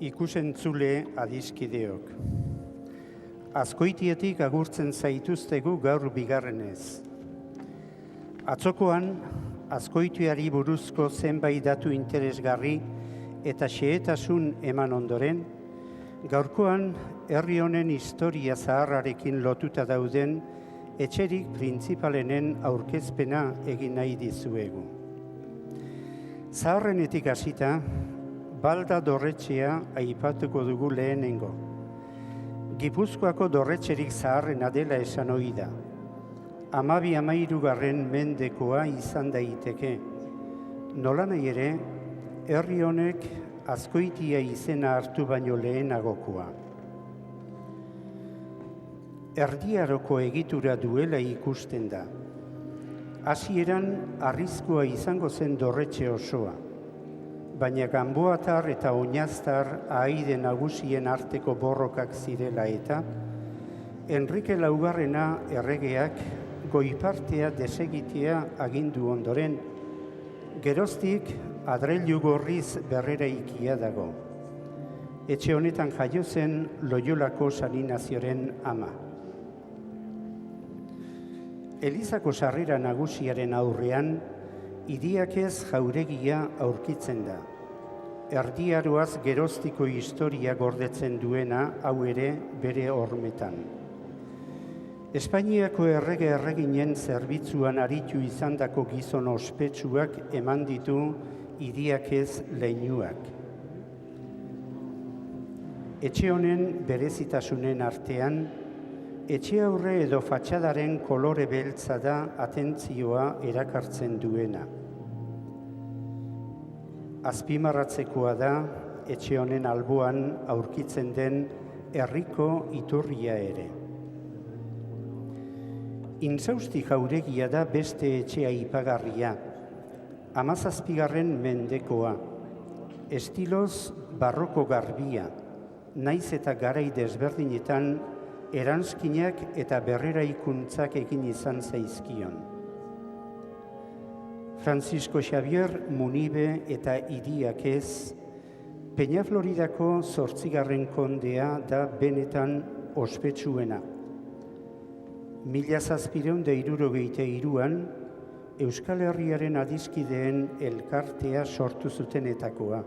Ikusentzule adiskideok. Azkoitietik agurtzen zaituztegu gaur bigarrenez. Atzokoan, Azkoitiari buruzko zenbait datu interesgarri eta xehetasun eman ondoren, gaurkoan herri honen historia zaharrarekin lotuta dauden etxerik printzipalenen aurkezpena egin nahi dizuegu. Zaharrenetik hasita, Balda dorretxea aipatuko dugu lehenengo. Gipuzkoako dorretxerik zaharrena dela esan ohi da. 12–13 mendekoa izan daiteke. Nolanahi ere, herri honek Azkoitia izena hartu baino lehenagokoa. Erdiaroko egitura duela ikusten da. Hasieran arriskua izango zen dorretxe osoa, baina Ganboatar eta Oinaztar ahaide nagusien arteko borrokak zirela eta Enrike Laugarrena erregeak goipartea desegitea agindu ondoren, geroztik adreilu gorriz berreraikia dago. Etxe honetan jaio zen Loiolako San Inazioren ama. Elizako sarrera nagusiaren aurrean, Iriakez jauregia aurkitzen da. Erdiaroaz geroztiko historia gordetzen duena hau ere bere hormetan. Espainiako erreginen zerbitzuan aritu izandako gizon ospetsuak eman ditu Iriakez leinuak. Etxe honen berezitasunen artean, etxe aurre edo fatxadaren kolore beltza da atentzioa erakartzen duena. Azpimarratzekoa da etxe honen alboan aurkitzen den herriko iturria ere. Intzausti jauregia da beste etxe aipagarria, 17. mendekoa, estiloz barroko garbia, naiz eta garai desberdinetan eranskinak eta berreraikuntzak egin izan zaizkion. Francisco Xavier Munibe eta Iriakez, Peñafloridako 8. kondea da benetan ospetsuena. 1763an Euskal Herriaren adiskideen elkartea sortu zutenetakoa.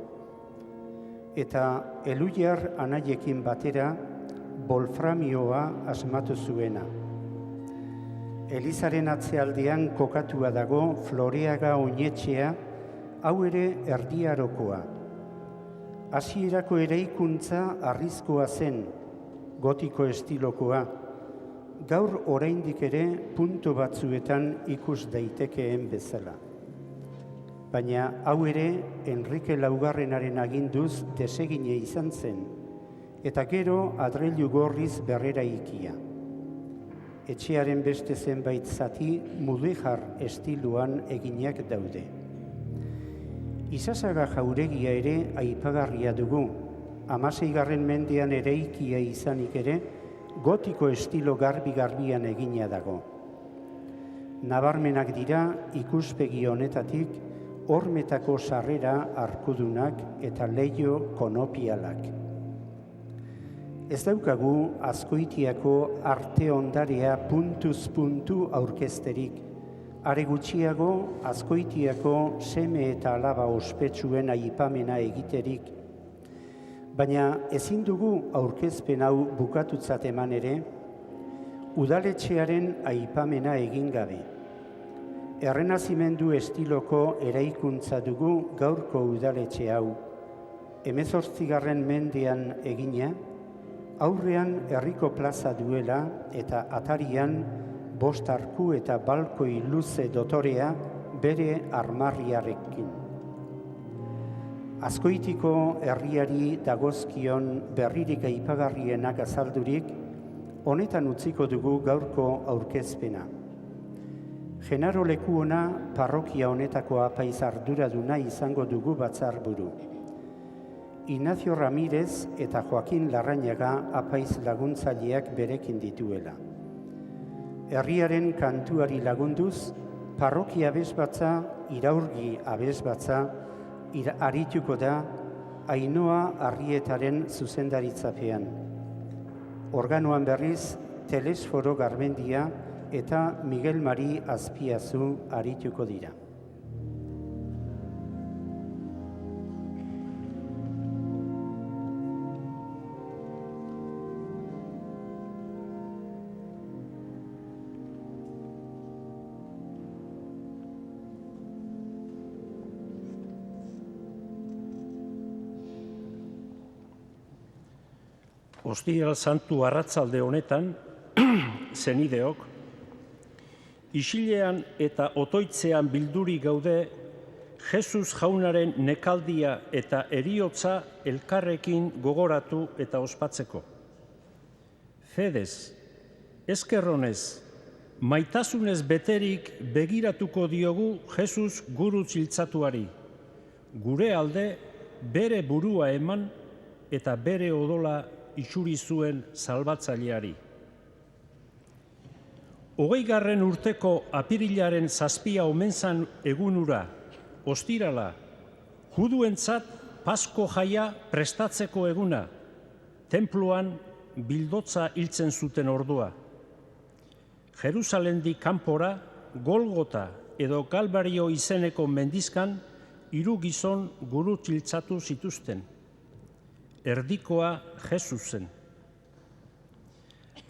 Eta Eluyar anaiekin batera Wolframioa asmatu zuena. Elizaren atzealdean kokatua dago Floreaga oinetxea, hau ere erdiarokoa. Hasierako eraikuntza arrizkoa zen, gotiko estilokoa. Gaur oraindik ere puntu batzuetan ikus daitekeen bezala. Baina hau ere Enrike Laugarrenaren aginduz desegine izan zen, eta gero adreilu gorriz berreraikia. Etxearen beste zenbait zati mudéjar estiluan eginak daude. Izasaga jauregia ere aipagarria dugu, 16. mendean eraikia izanik ere, gotiko estilo garbi-garbian egina dago. Nabarmenak dira ikuspegi honetatik hormetako sarrera arkudunak eta leiho konopialak. Ez daukagu Azkoitiako arte ondarea puntuz puntu aurkezterik, are gutxiago Azkoitiako seme eta alaba ospetsuen aipamena egiterik. Baina ezin dugu aurkezpen hau bukatutzat eman ere, udaletxearen aipamena egin gabe. Errenazimendu estiloko eraikuntza dugu gaurko udaletxe hau. 18. mendean egina, aurrean herriko plaza duela eta atarian 5 arku eta balkoi luze dotorea bere armarriarekin. Azkoitiko herriari dagozkion berririk aipagarrienak azaldurik, honetan utziko dugu gaurko aurkezpena. Genaro Lekuona parrokia honetako apaiz arduraduna izango dugu batzarburu. Ignacio Ramirez eta Joaquin Larrañaga apaiz laguntzaileak berekin dituela. Herriaren kantuari lagunduz, parrokia abesbatza, iraurgi abesbatza, arituko da Ainhoa Arrietaren zuzendaritzapean. Organoan berriz, Telesforo Garmendia eta Miguel Mari Azpiazu arituko dira. Ostiral Santu arratzalde honetan, zenideok, isilean eta otoitzean bilduri gaude Jesus jaunaren nekaldia eta heriotza elkarrekin gogoratu eta ospatzeko. Fedez, eskerronez, maitasunez beterik begiratuko diogu Jesus guru txiltzatuari, gure alde bere burua eman eta bere odola isuri zuen salbatzaileari. 20. urteko apirilaren 7 omen zan egunura, ostirala, juduentzat Pasko jaia prestatzeko eguna, tenpluan bildotza hiltzen zuten ordua. Jerusalendik kanpora, Golgota edo Kalbario izeneko mendizkan 3 gizon guru txiltzatu zituzten. Erdikoa Jesusen.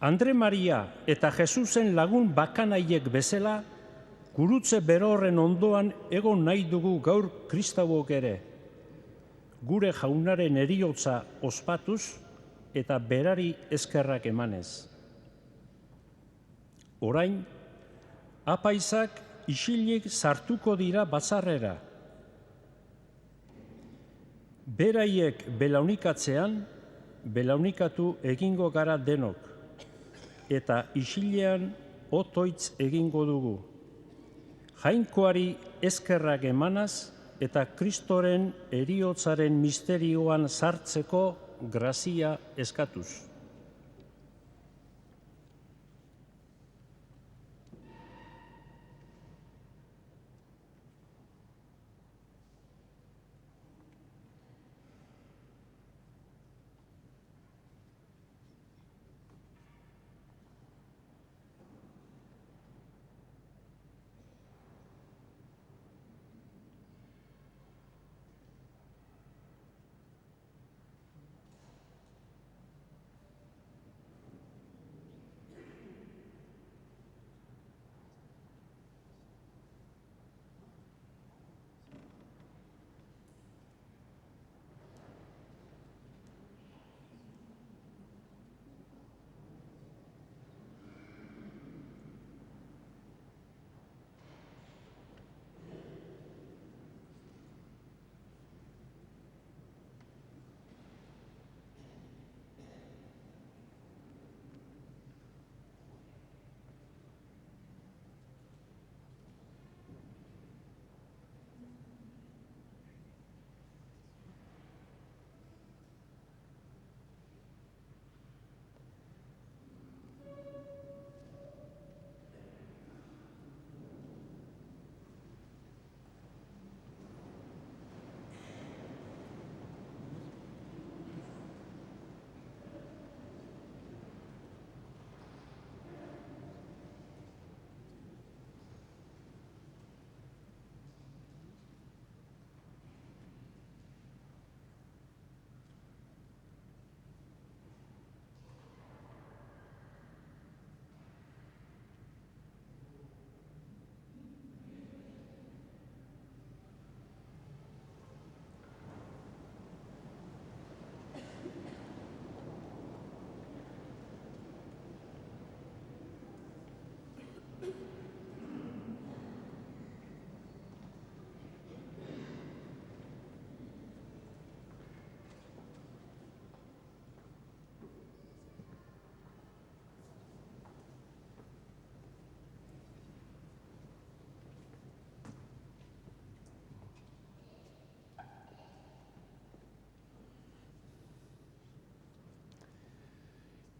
Andre Maria eta Jesusen lagun bakanaiek bezala, gurutze berorren ondoan egon nahi dugu gaur kristauok ere, gure jaunaren heriotza ospatuz eta berari eskerrak emanez. Orain, apaizak isilik sartuko dira batzarrera. Beraiek belaunikatzean, belaunikatu egingo gara denok, eta isilean otoitz egingo dugu. Jainkoari eskerrak emanaz eta Kristoren heriotzaren misterioan sartzeko grazia eskatuz.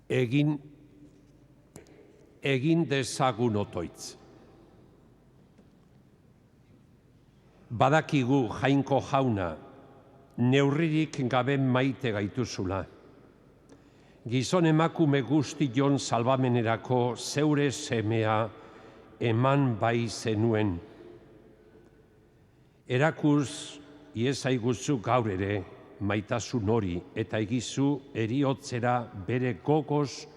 egin dezagun otoitz. Badakigu Jainko jauna, neurririk gabe maite gaituzula. Gizon emakume guztion salbamenerako zeure semea eman bai zenuen. Erakuz iezaiguzu gaur ere maitasun hori eta egizu eriotzera bere gogoz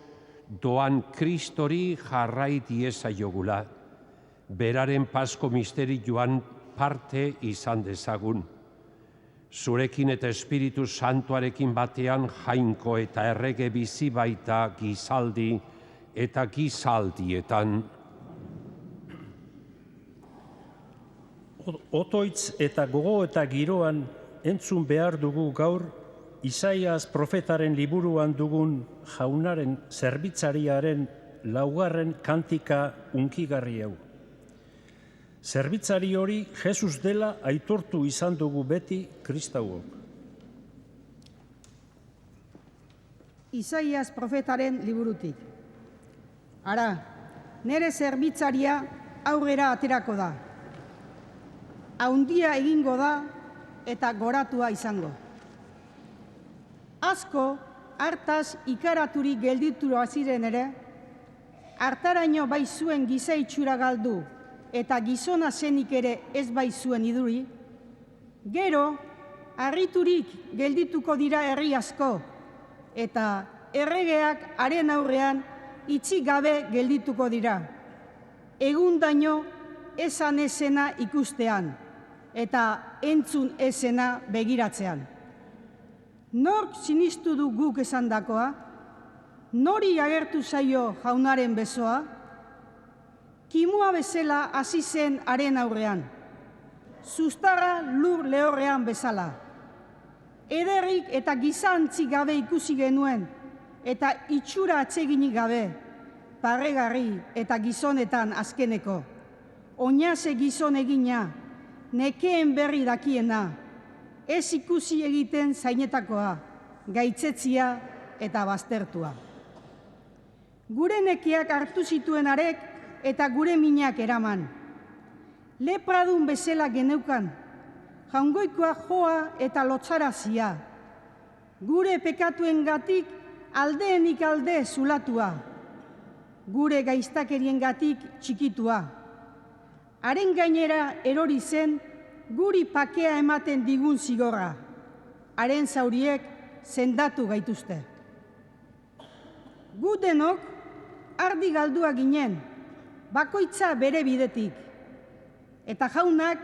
doan Kristori jarrai diezaiogula, beraren Pasko misterioan parte izan dezagun. Zurekin eta Espiritu Santuarekin batean jainko eta errege bizi baita gizaldi eta gizaldietan. Otoitz eta gogo eta giroan entzun behar dugu gaur Isaias profetaren liburuan dugun jaunaren zerbitzariaren laugarren kantika unkigarri hau. Zerbitzari hori Jesus dela aitortu izan dugu beti kristauok. Isaias profetaren liburutik. Ara, nere zerbitzaria aurrera aterako da. Haundia egingo da eta goratua izango. Asko, hartaz ikaraturi gelditu aziren ere, hartaraino bai zuen giza itxura galdu eta gizona zenik ere ez bai zuen iduri, gero, harriturik geldituko dira herri asko, eta erregeak haren aurrean itxi gabe geldituko dira. Egundaino esan ezena ikustean, eta entzun ezena begiratzean. Nork sinistu du guk esandakoa? Nori agertu zaio jaunaren besoa? Kimua bezala hasi zen haren aurrean, zuztarra lur lehorrean bezala. Ederrik eta gizantzi gabe ikusi genuen, eta itxura atseginik gabe, parregarri eta gizonetan azkeneko. Oinaze gizon egina, nekeen berri dakiena, ez ikusi egiten zainetakoa, gaitzetzia eta baztertua. Gure nekeak hartu zituen arek, eta gure minak eraman. Lepradun bezala geneukan, jaungoikoa joa eta lotzarazia. Gure pekatuengatik aldeenik alde zulatua. Gure gaiztakeriengatik txikitua. Haren gainera erori zen, guri pakea ematen digun zigorra. Haren zauriek sendatu gaituzte. Gu denok ardi galdua ginen, bakoitza bere bidetik. Eta jaunak,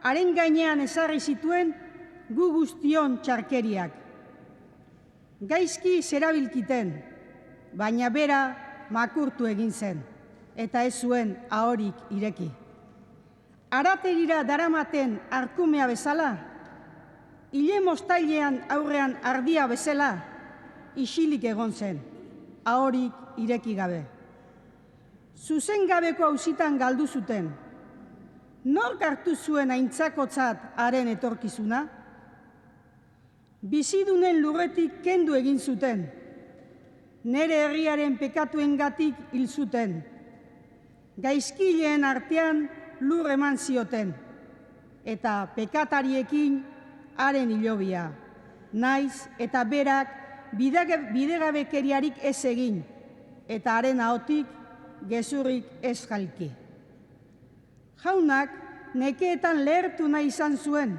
haren gainean ezarri zituen gu guztion txarkeriak. Gaizki zerabilkiten, baina bera makurtu egin zen, eta ez zuen ahorik ireki. Arategira daramaten arkumea bezala, hile mostailean aurrean ardia bezala, isilik egon zen, ahorik ireki gabe. Zuzen gabeko auzitan galdu zuten. Nork hartu zuen aintzakotzat haren etorkizuna? Bizidunen lurretik kendu egin zuten. Nere herriaren pekatuengatik hil zuten. Gaizkileen artean lur eman zioten. Eta pekatariekin haren hilobia. Naiz eta berak bidegabekeriarik ez egin. Eta haren ahotik gezurrik ez jalki. Jaunak nekeetan lehertu nahi izan zuen.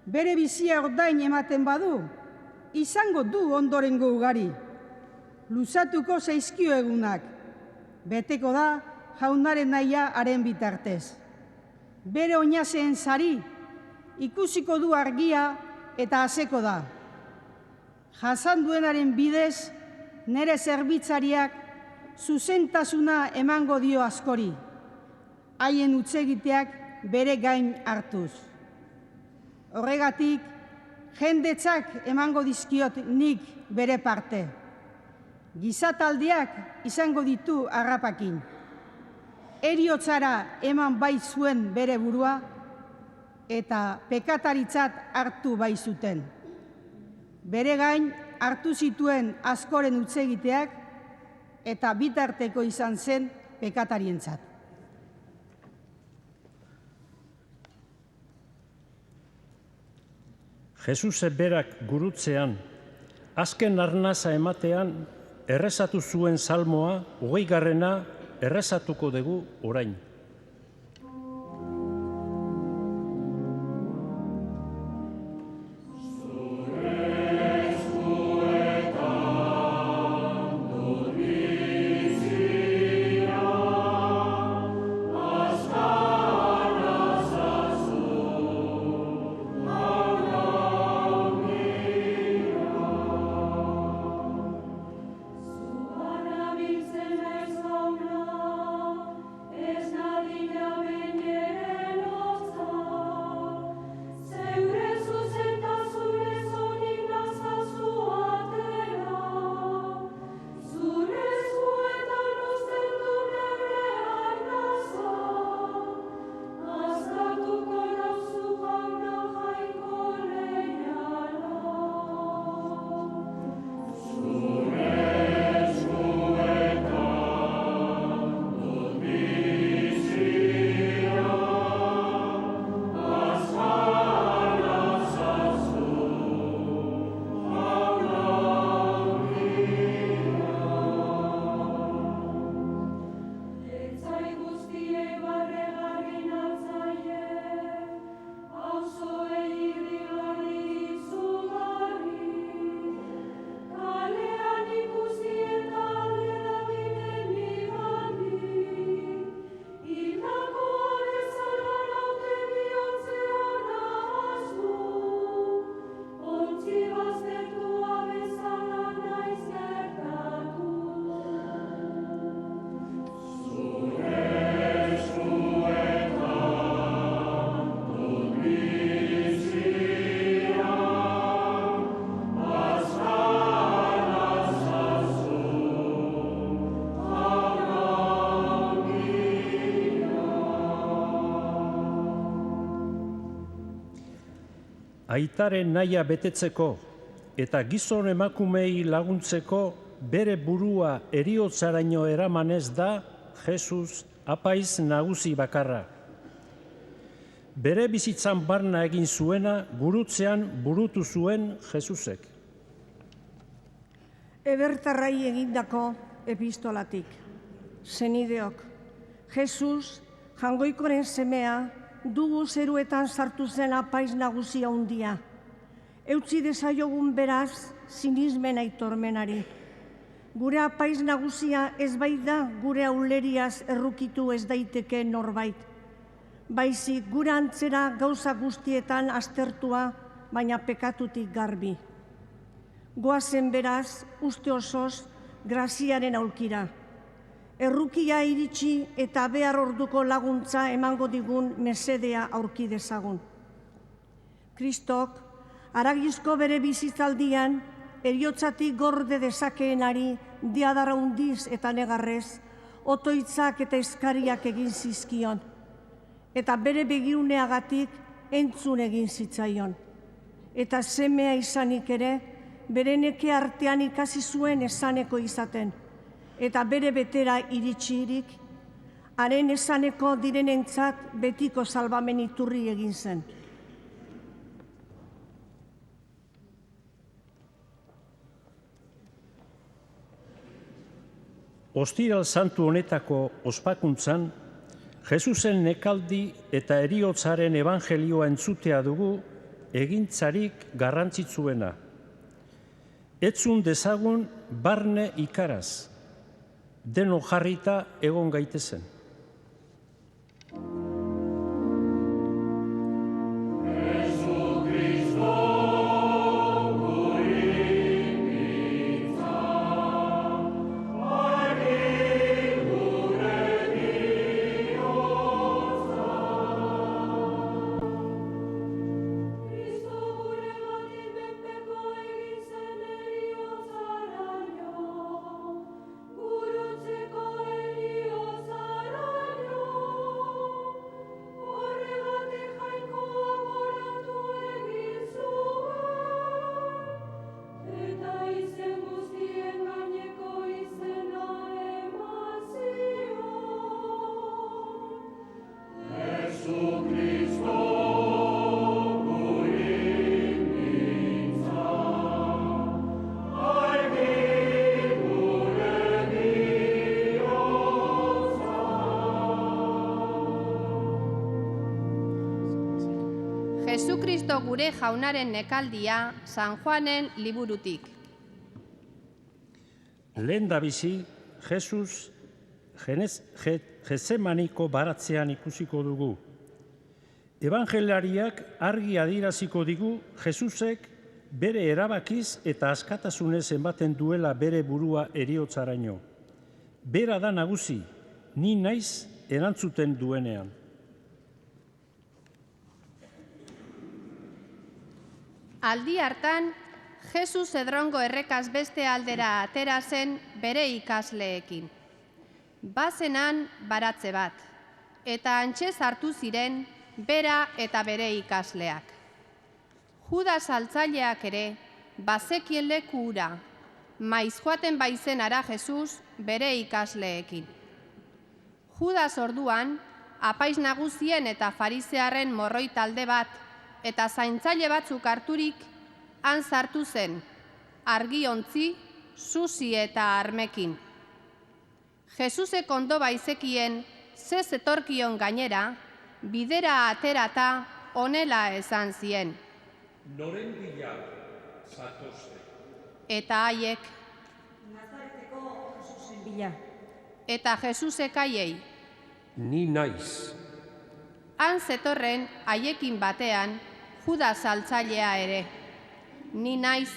Bere bizia ordain ematen badu, izango du ondorengo ugari. Luzatuko zaizkio egunak. Beteko da jaunaren nahia haren bitartez. Bere oinazeen sari, ikusiko du argia eta haseko da. Jasan duenaren bidez, nere zerbitzariak zuzentasuna emango dio askori, haien utzegiteak bere gain hartuz. Horregatik, jendetzak emango dizkiot nik bere parte. Gizataldeak izango ditu harrapakin. Heriotzara eman bai zuen bere burua, eta pekataritzat hartu bai zuten. Bere gain hartu zituen askoren utzegiteak, eta bitarteko izan zen pekatarientzat. Jesuse berak gurutzean, azken arnaza ematean, errezatu zuen salmoa, 20. errezatuko dugu orain. Aitaren nahia betetzeko eta gizon emakumei laguntzeko bere burua heriotzaraino eramanez da Jesus apaiz nagusi bakarra. Bere bizitzan barna egin zuena gurutzean burutu zuen Jesusek. Ebertarrai egindako epistolatik. Senideok, Jesus, jangoikoren semea, dugu zeruetan sartu zen apaiz nagusia hundia. Eutsi dezaiogun beraz, sinismen aitormenari. Gure apaiz nagusia ez baita gure auleriaz errukitu ez daiteke norbait. Baizik gure antzera gauza guztietan aztertua, baina pekatutik garbi. Goazen beraz, uste osoz, graziaren aulkira. Errukia iritsi eta behar orduko laguntza emango digun mesedea aurki dezagun. Kristok, haragizko bere bizitzaldian, heriotzatik gorde dezakeenari diadara hundiz eta negarrez, otoitzak eta eskariak egin zizkion, eta bere begiruneagatik entzun egin zitzaion. Eta semea izanik ere, bere neke artean ikasi zuen esaneko izaten, eta bere betera iritsirik, haren esaneko direnentzat betiko salbamen iturri egin zen. Ostiral santu honetako ospakuntzan, Jesusen nekaldi eta heriotzaren ebanjelioa entzutea dugu egintzarik garrantzitsuena. Etzun dezagun barne ikaraz, deno jarrita egon gaitezen. Gurutze Jesukristo gure jaunaren nekaldia San Juanen liburutik. Lehen da bizi, Jesus Getsemaniko baratzean ikusiko dugu. Evangelariak argi adieraziko digu Jesusek bere erabakiz eta askatasunez ematen duela bere burua heriotzaraino. Bera da nagusi, ni naiz erantzuten duenean. Aldi hartan, Jesus Zedrongo errekaz beste aldera atera zen bere ikasleekin. Bazenan baratze bat, eta antxe sartu ziren bera eta bere ikasleak. Judas saltzaileak ere bazekien leku hura, maiz joaten baizen ara Jesus bere ikasleekin. Judas orduan, apaiz nagusien eta farisearren morroi talde bat eta zaintzaile batzuk harturik han sartu zen, argiontzi, zuzi eta armekin. Jesusek ondo baizekien ze zetorkion gainera, bidera aterata honela esan zien. Noren bila zatozte. Eta haiek, Nazareteko Jesusen bila. eta Jesusek haiei, Ni naiz. han zetorren haiekin batean Judas saltzailea ere. Ni naiz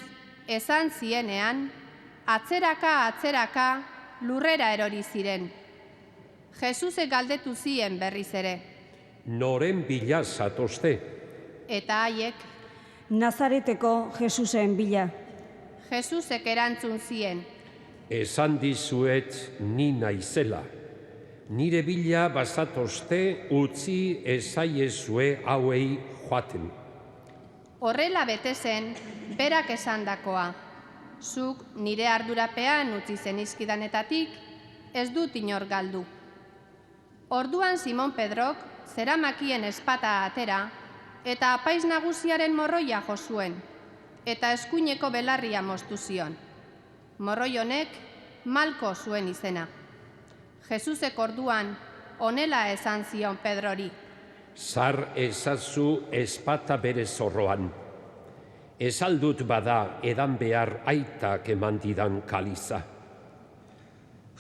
esan zienean, atzeraka lurrera erori ziren. Jesusek galdetu zien berriz ere, Noren bila zatozte. eta haiek, Nazareteko Jesusen bila. Jesusek erantzun zien, Esan dizuet ni naizela. Nire bila bazatozte utzi ezaiezue hauei joaten. horrela bete zen berak esandakoa. Zuk nire ardurapean utzi zenizkidanetatik, ez dut inor galdu. Orduan Simon Pedrok zeramakien espata atera eta apaiz nagusiaren morroia jo zuen, eta eskuineko belarria moztu zion. Morroi honek Malko zuen izena. Jesusek orduan honela esan zion Pedrori, Zar ezazu espata bere zorroan. Ez aldut bada edan behar aitak eman didan kaliza.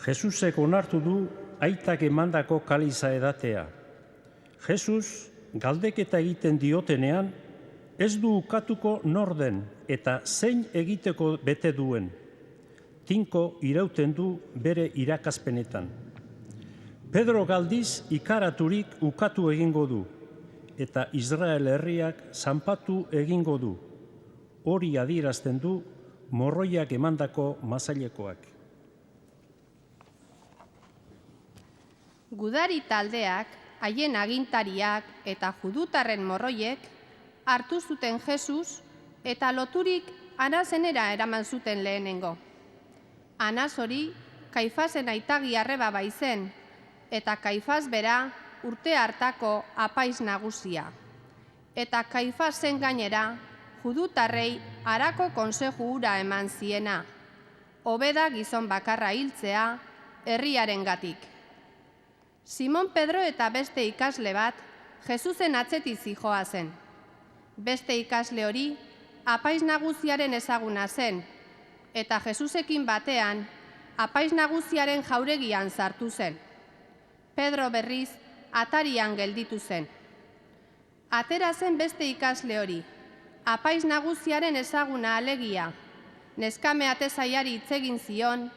Jesusek onartu du aitak emandako kaliza edatea. Jesus galdeketa egiten diotenean, ez du ukatuko nor den eta zein egiteko bete duen. Tinko irauten du bere irakaspenetan. Pedro galdiz ikaraturik ukatu egingo du, eta Israel herriak zanpatu egingo du. Hori adierazten du morroiak emandako mazailekoak. Gudari taldeak, haien agintariak eta judutarren morroiek hartu zuten Jesus eta loturik Anazenera eraman zuten lehenengo. Anaz hori Kaifasen aitagi arreba baizen, eta Kaifas bera urte hartako apaiz nagusia. Eta Kaifasen gainera judutarrei harako konseju hura eman ziena, hobeda gizon bakarra hiltzea herriarengatik. Simon Pedro eta beste ikasle bat Jesusen atzetik zihoa zen. Beste ikasle hori apaiz nagusiaren ezaguna zen, eta Jesusekin batean apaiz nagusiaren jauregian sartu zen. Pedro berriz atarian gelditu zen. Atera zen beste ikasle hori, apaiz nagusiaren ezaguna alegia, neskame atezaiari hitz egin zion,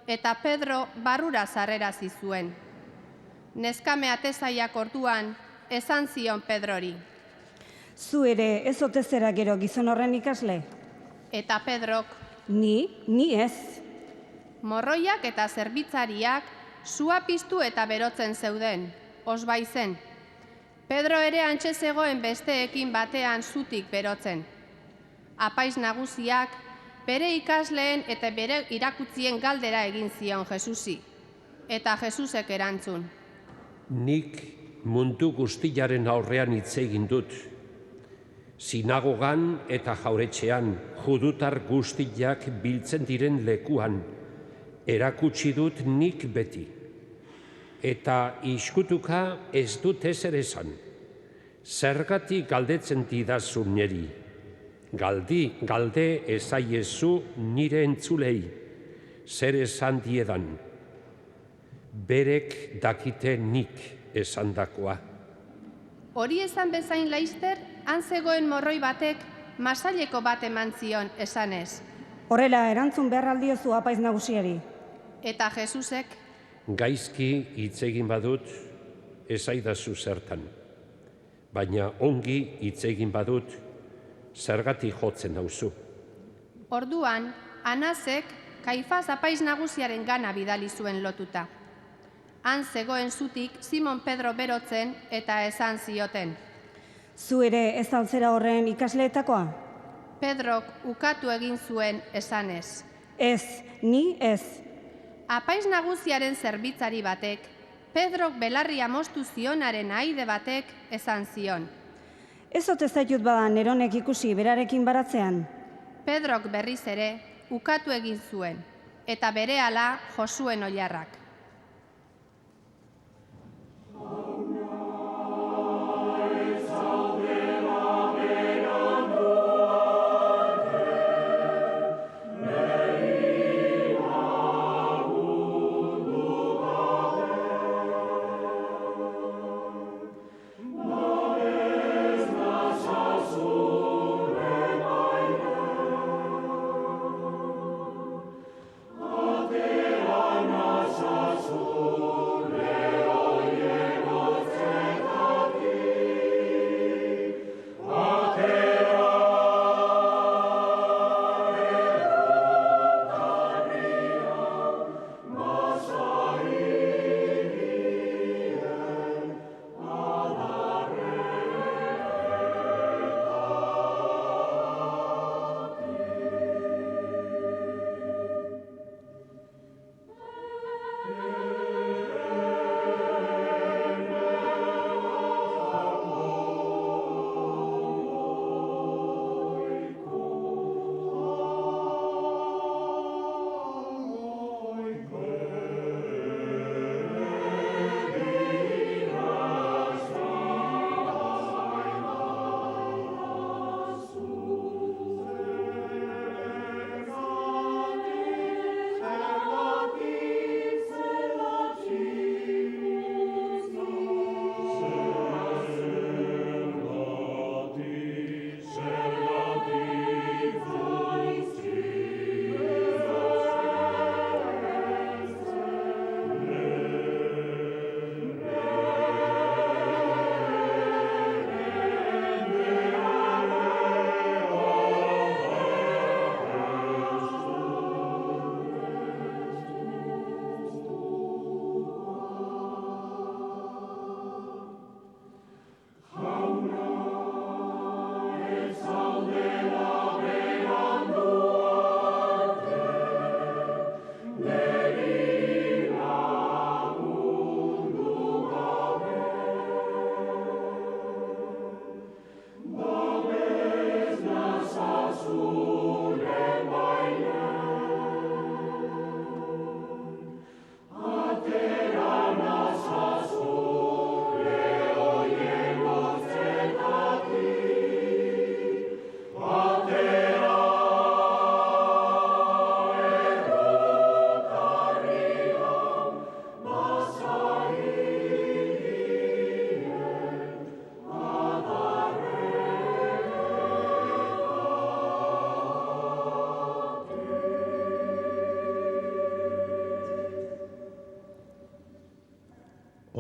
eta Pedro barrura sarrerazi zuen. Neskame atezaiak orduan esan zion Pedrori, Zu ere ez ote zera gero gizon horren ikasle? eta Pedrok, Ni ez. morroiak eta zerbitzariak sua piztu eta berotzen zeuden, osbaizen. Pedro ere antxe zegoen besteekin batean zutik berotzen. Apaiz nagusiak bere ikasleen eta bere irakutzien galdera egin zion Jesusi, eta Jesusek erantzun, Nik mundu guztiaren aurrean hitz egin dut. Sinagogan eta jauretxean judutar guztiak biltzen diren lekuan, erakutsi dut nik beti. Eta iskutuka ez dut ezer esan. Zergatik galdetzen didazu niri? Galde esaiezu nire entzulei, zer esan diedan. Berek dakite nik esandakoa. Hori esan bezain laizter, han zegoen morroi batek masaileko bat eman zion esanez. Horrela, erantzun behar aldiozu apaiz nagusiari. Eta Jesusek, Gaizki hitz egin badut, esaidazu zertan. Baina ongi hitz egin badut, zergatik jotzen nauzu. orduan, Anasek Kaifas apaiz nagusiaren gana bidali zuen lotuta. Han zegoen zutik Simon Pedro berotzen eta esan zioten. Zu ere ez altzera horren ikasleetakoa? Pedrok ukatu egin zuen esanez. Ez, ni ez. Apaiz nagusiaren zerbitzari batek, Pedrok belarria moztu zionaren aide batek esan zion. Ez ote zaitut bada Neronek ikusi berarekin baratzean? Pedrok berriz ere ukatu egin zuen, eta berehala Josuen oilarrak.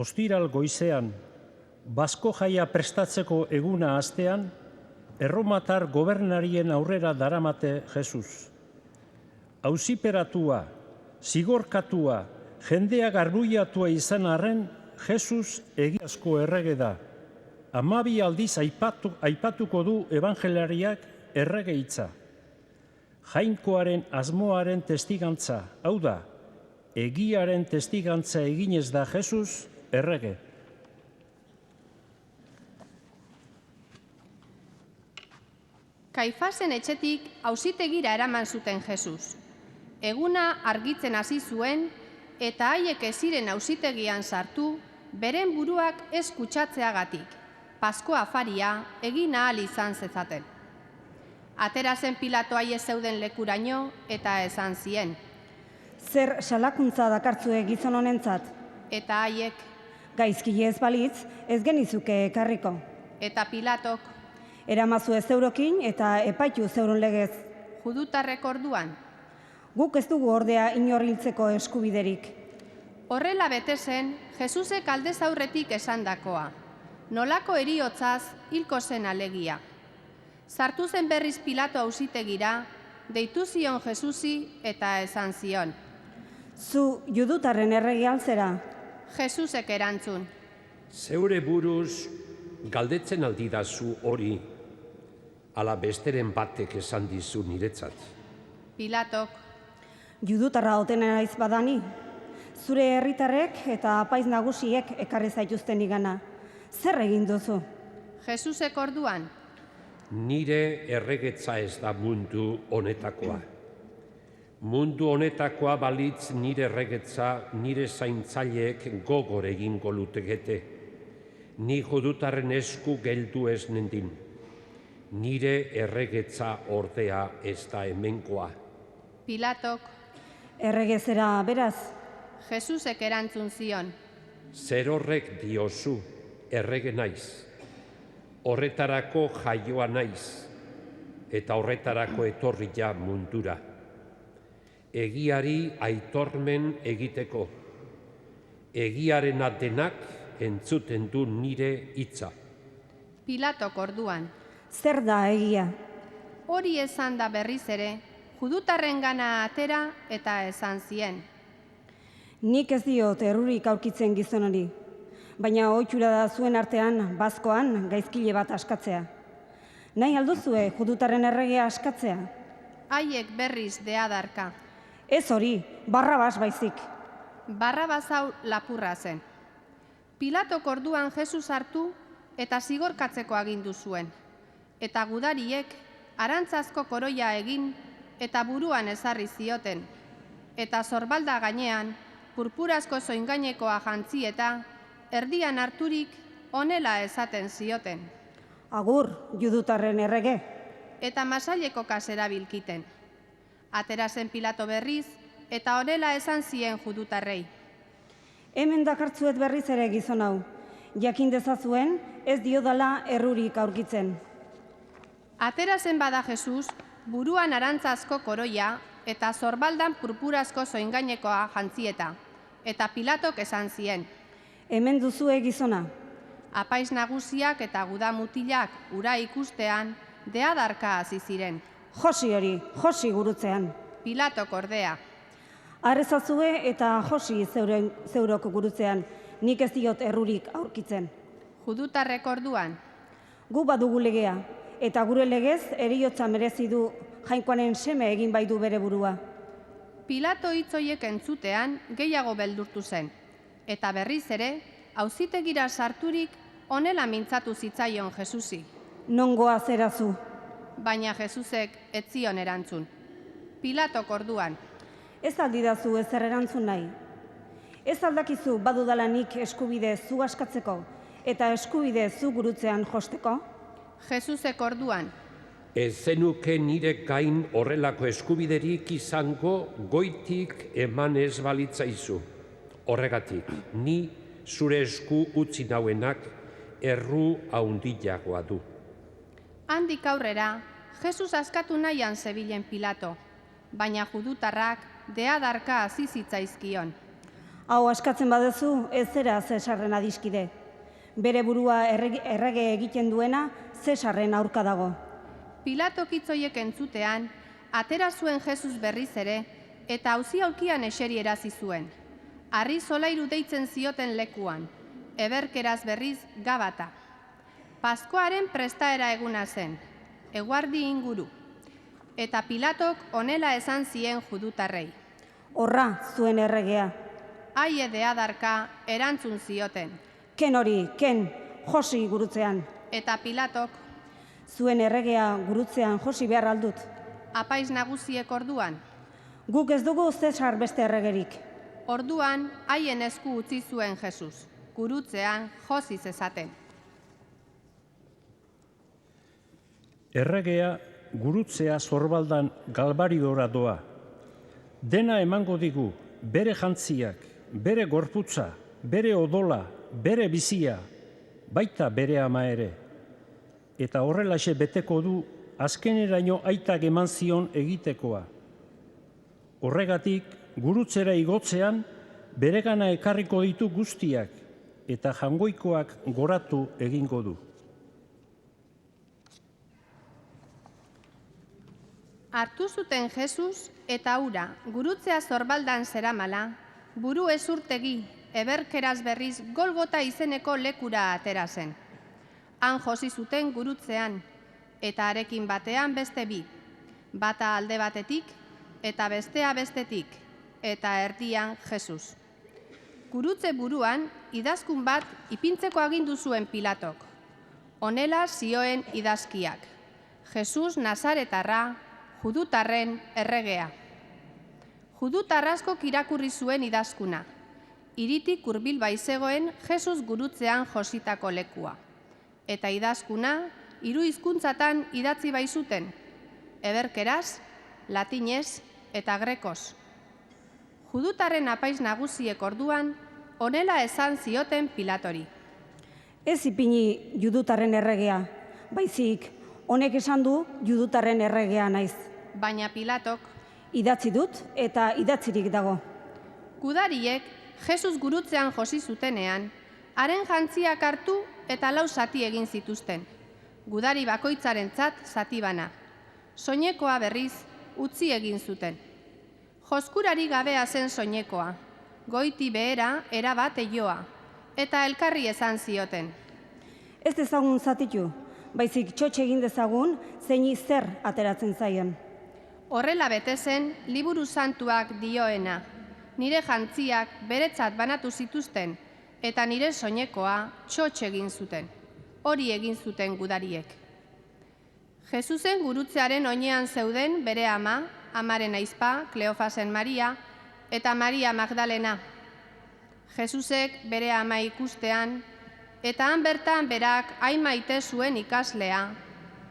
Ostiral goizean, Basko jaia prestatzeko eguna hastean, erromatar gobernarien aurrera daramate Jesus. Auziperatua, zigorkatua, jendea garbuiatua izan arren, Jesus egiazko errege da. 12 aldiz aipatuko du evangelariak errege hitza. Jainkoaren asmoaren testigantza, hau da, egiaren testigantza eginez da Jesus errege. Kaifasen etxetik auzitegira eraman zuten Jesus. Eguna argitzen hasi zuen eta haiek ez ziren auzitegian sartu, beren buruak ez kutsatzeagatik, Paskua afaria egin ahal izan zezaten. Atera zen Pilato haie zeuden lekuraino eta esan zien. Zer salakuntza dakartzue gizon honentzat? Eta haiek, Gaizkile ez balitz, ez genizuke ekarriko. eta Pilatok, Eramazu ez zeurokin eta epaitu zeuron legez. judutarrek orduan. Guk ez dugu ordea inor hiltzeko eskubiderik. Horrela bete zen, Jesusek aldez aurretik esandakoa. Nolako heriotzaz hilko zen alegia. Sartu zen berriz Pilato auzitegira, deitu zion Jesusi eta esan zion. Zu judutarren errege alzera. Jesusek erantzun. Zeure buruz galdetzen aldidazu hori, ala besteren batek esan dizu niretzat. Pilatok, Judutarra otena naiz badani. Zure herritarrek eta apaiz nagusiek ekarri zaituzten igana. Zer egin duzu? Jesusek orduan, Nire erregetza ez da mundu honetakoa. Mundu honetakoa balitz nire erregetza, nire zaintzaileek gogor egingo lutegete. Ni judutarren esku geldu ez nendin. Nire erregetza ordea ez da hemenkoa. Pilatok, Erregezera beraz, Jesusek erantzun zion. Zer horrek diozu, errege naiz. Horretarako jaioa naiz, eta horretarako etorria mundura. Egiari aitormen egiteko. Egiarena denak entzuten du nire hitza. Pilatok orduan. zer da egia? Hori esan da berriz ere, judutarren gana atera eta esan zien. Nik ez diot errurik aurkitzen gizon hori, baina ohitura da zuen artean, bazkoan, gaizkile bat askatzea. Nahi alduzue judutarren erregea askatzea? Haiek berriz deadarka. Ez hori, Barrabas baizik. Barrabas hau lapurra zen. Pilatok orduan Jesus hartu eta zigorkatzeko agindu zuen. Eta gudariek arantzazko koroia egin eta buruan ezarri zioten. Eta sorbalda gainean, purpurazko zoingainekoa jantzi eta erdian harturik honela esaten zioten. Agur, judutarren errege. Eta masaileko kasera bilkiten. Atera zen Pilato berriz eta honela esan zien judutarrei. Hemen dakartzuet berriz ere gizon hau. Jakin dezazuen, ez diodala errurik aurkitzen. Atera zen bada Jesus, buruan arantzazko koroia eta zorbaldan purpurazko zoingainekoa jantzieta. Eta Pilatok esan zien. Hemen duzue gizona. Apaiz nagusiak eta guda mutilak ura ikustean, deadarka hasi ziren. Josi hori, josi gurutzean. Pilatok ordea. Arrezazue eta josi zeuroko gurutzean, nik ez diot errurik aurkitzen. Judutarrek orduan. Gu badugu legea, eta gure legez heriotza merezi du jainkoaren seme egin bai du bere burua. Pilato hitzoiek entzutean gehiago beldurtu zen, eta berriz ere, auzitegira sarturik honela mintzatu zitzaion Jesusi. Nongoa zerazu. Baina Jesusek ez zion erantzun. Pilatok orduan. Ez aldidazu ezer erantzun nahi. Ez aldakizu badudala nik eskubide zu askatzeko, eta eskubide zu gurutzean josteko? Jesusek orduan. Ez zenuke nire gain horrelako eskubiderik izango goitik eman ez balitzaizu. Horregatik, ni zure esku utzi nauenak erru haundiagoa du. Handik aurrera, Jesus askatu nahian zebilen Pilato, baina judutarrak deadarka hasi zitzaizkion. Hau askatzen baduzu, ez zera Zesarren adiskide. Bere burua errege egiten duena Zesarren aurka dago. Pilatok hitzoiek entzutean, atera zuen Jesus berriz ere, eta auzi-aulkian eseri erazi zuen. Harri solairu deitzen zioten lekuan, eberkeraz berriz Gabata. Paskoaren prestaera eguna zen, eguardi inguru. Eta Pilatok honela esan zien judutarrei. Horra zuen erregea. Haie deadarka erantzun zioten. Ken hori, ken, josi gurutzean. Eta Pilatok, Zuen erregea gurutzean josi behar aldut. apaiz nagusiek orduan. Guk ez dugu Zesar beste erregerik. Orduan haien esku utzi zuen Jesus, gurutzean josi zezaten. Erregea gurutzea Zorbaldan Galbariora doa. Dena emango digu, bere jantziak, bere gorputza, bere odola, bere bizia, baita bere ama ere. Eta horrelaxe beteko du azkeneraino aitak eman zion egitekoa. Horregatik, gurutzera igotzean, beregana ekarriko ditu guztiak, eta jangoikoak goratu egingo du. Hartu zuten Jesus eta ura, gurutzea Zorbaldan zeramala, buru ezurtegi, eberkeraz berriz Golgota izeneko lekura atera zen. Han josi zuten gurutzean, eta harekin batean beste bi, bata alde batetik eta bestea bestetik, eta erdian Jesus. Gurutze buruan idazkun bat ipintzeko agindu zuen Pilatok. Honela zioen idazkiak: Jesus Nazaretarra, judutarren erregea. Judutar askok irakurri zuen idazkuna. Hiritik hurbil baizegoen Jesus gurutzean jositako lekua. Eta idazkuna 3 hizkuntzatan idatzi baizuten: eberkeraz, latinez eta grekoz. Judutarren apaiz nagusiek orduan honela esan zioten Pilatori: Ez ipini judutarren erregea, baizik honek esan du judutarren erregea naiz. Baina Pilatok: Idatzi dut eta idatzirik dago. Gudariek Jesus gurutzean josi zutenean, haren jantziak hartu eta 4 zati egin zituzten. Gudari bakoitzarentzat zati bana. Soinekoa berriz utzi egin zuten. Joskurari gabea zen soinekoa, goiti behera erabat eioa, eta elkarri esan zioten: Ez dezagun zatitu, baizik txotx egin dezagun zeini zer ateratzen zaien. Horrela bete zen liburu santuak dioena: nire jantziak beretzat banatu zituzten, eta nire soinekoa txotx egin zuten. Hori egin zuten gudariek. Jesusen gurutzearen oinean zeuden bere ama, amaren aizpa, Kleofasen Maria, eta Maria Magdalena. Jesusek bere ama ikustean, eta han bertan berak hain maite zuen ikaslea,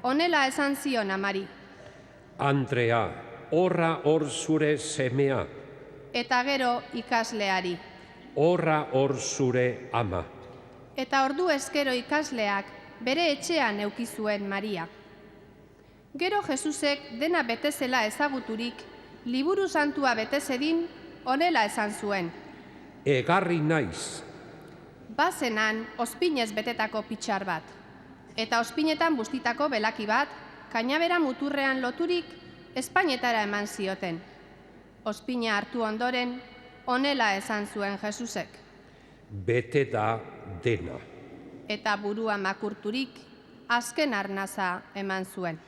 honela esan zion amari: Andrea, horra hor zure semea, Eta gero ikasleari: horra hor zure ama. Eta ordu eskero ikasleak bere etxean eduki zuen Maria. Gero Jesusek dena betezela ezaguturik, liburu santua betezedin honela esan zuen: Egarri naiz. Bazenan ospinez betetako pitxar bat, eta ospinetan bustitako belaki bat, kainabera muturrean loturik, ezpainetara eman zioten. Ospina hartu ondoren, honela esan zuen Jesusek: Bete da dena. Eta burua makurturik, azken arnaza eman zuen.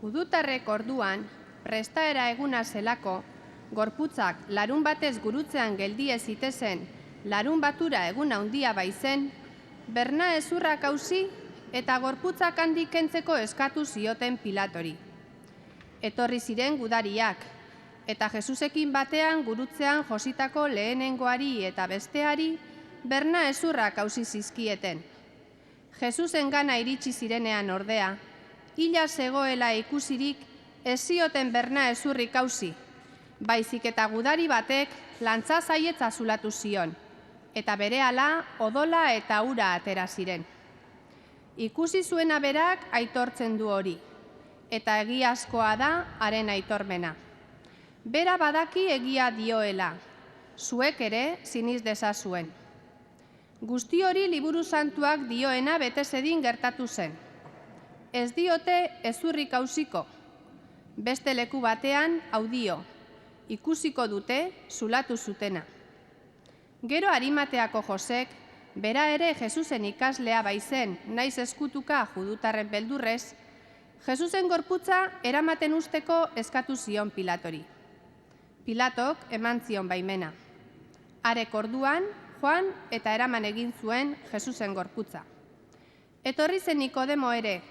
Judutarrek orduan, prestaera eguna zelako, gorputzak larun batez gurutzean geldie zitezen, larun batura egun handia baizen, berna ezurrak hausi eta gorputzak handik kentzeko eskatu zioten Pilatori. Etorri ziren gudariak, eta Jesusekin batean gurutzean jositako lehenengoari eta besteari berna ezurrak hausi zizkieten. Jesusen gana iritsi zirenean ordea, hila zegoela ikusirik ez zioten berna ezurrik hausi, baizik eta gudari batek lantza zaietza zulatu zion, eta berehala odola eta ura atera ziren. Ikusi zuena berak aitortzen du hori, eta egiazkoa da haren aitormena. Bera badaki egia dioela, zuek ere siniz dezazuen. Guzti hori Liburu Santuak dioena bete zedin gertatu zen. Ez diote ezurrik hausiko, beste leku batean hau dio, ikusiko dute zulatu zutena. Gero Arimateako Josek, bera ere Jesusen ikaslea baizen, naiz eskutuka judutarren beldurrez, Jesusen gorputza eramaten usteko eskatu zion Pilatori. Pilatok eman zion baimena. Harek orduan, joan eta eraman egin zuen Jesusen gorputza. Etorri zen Nikodemo ere,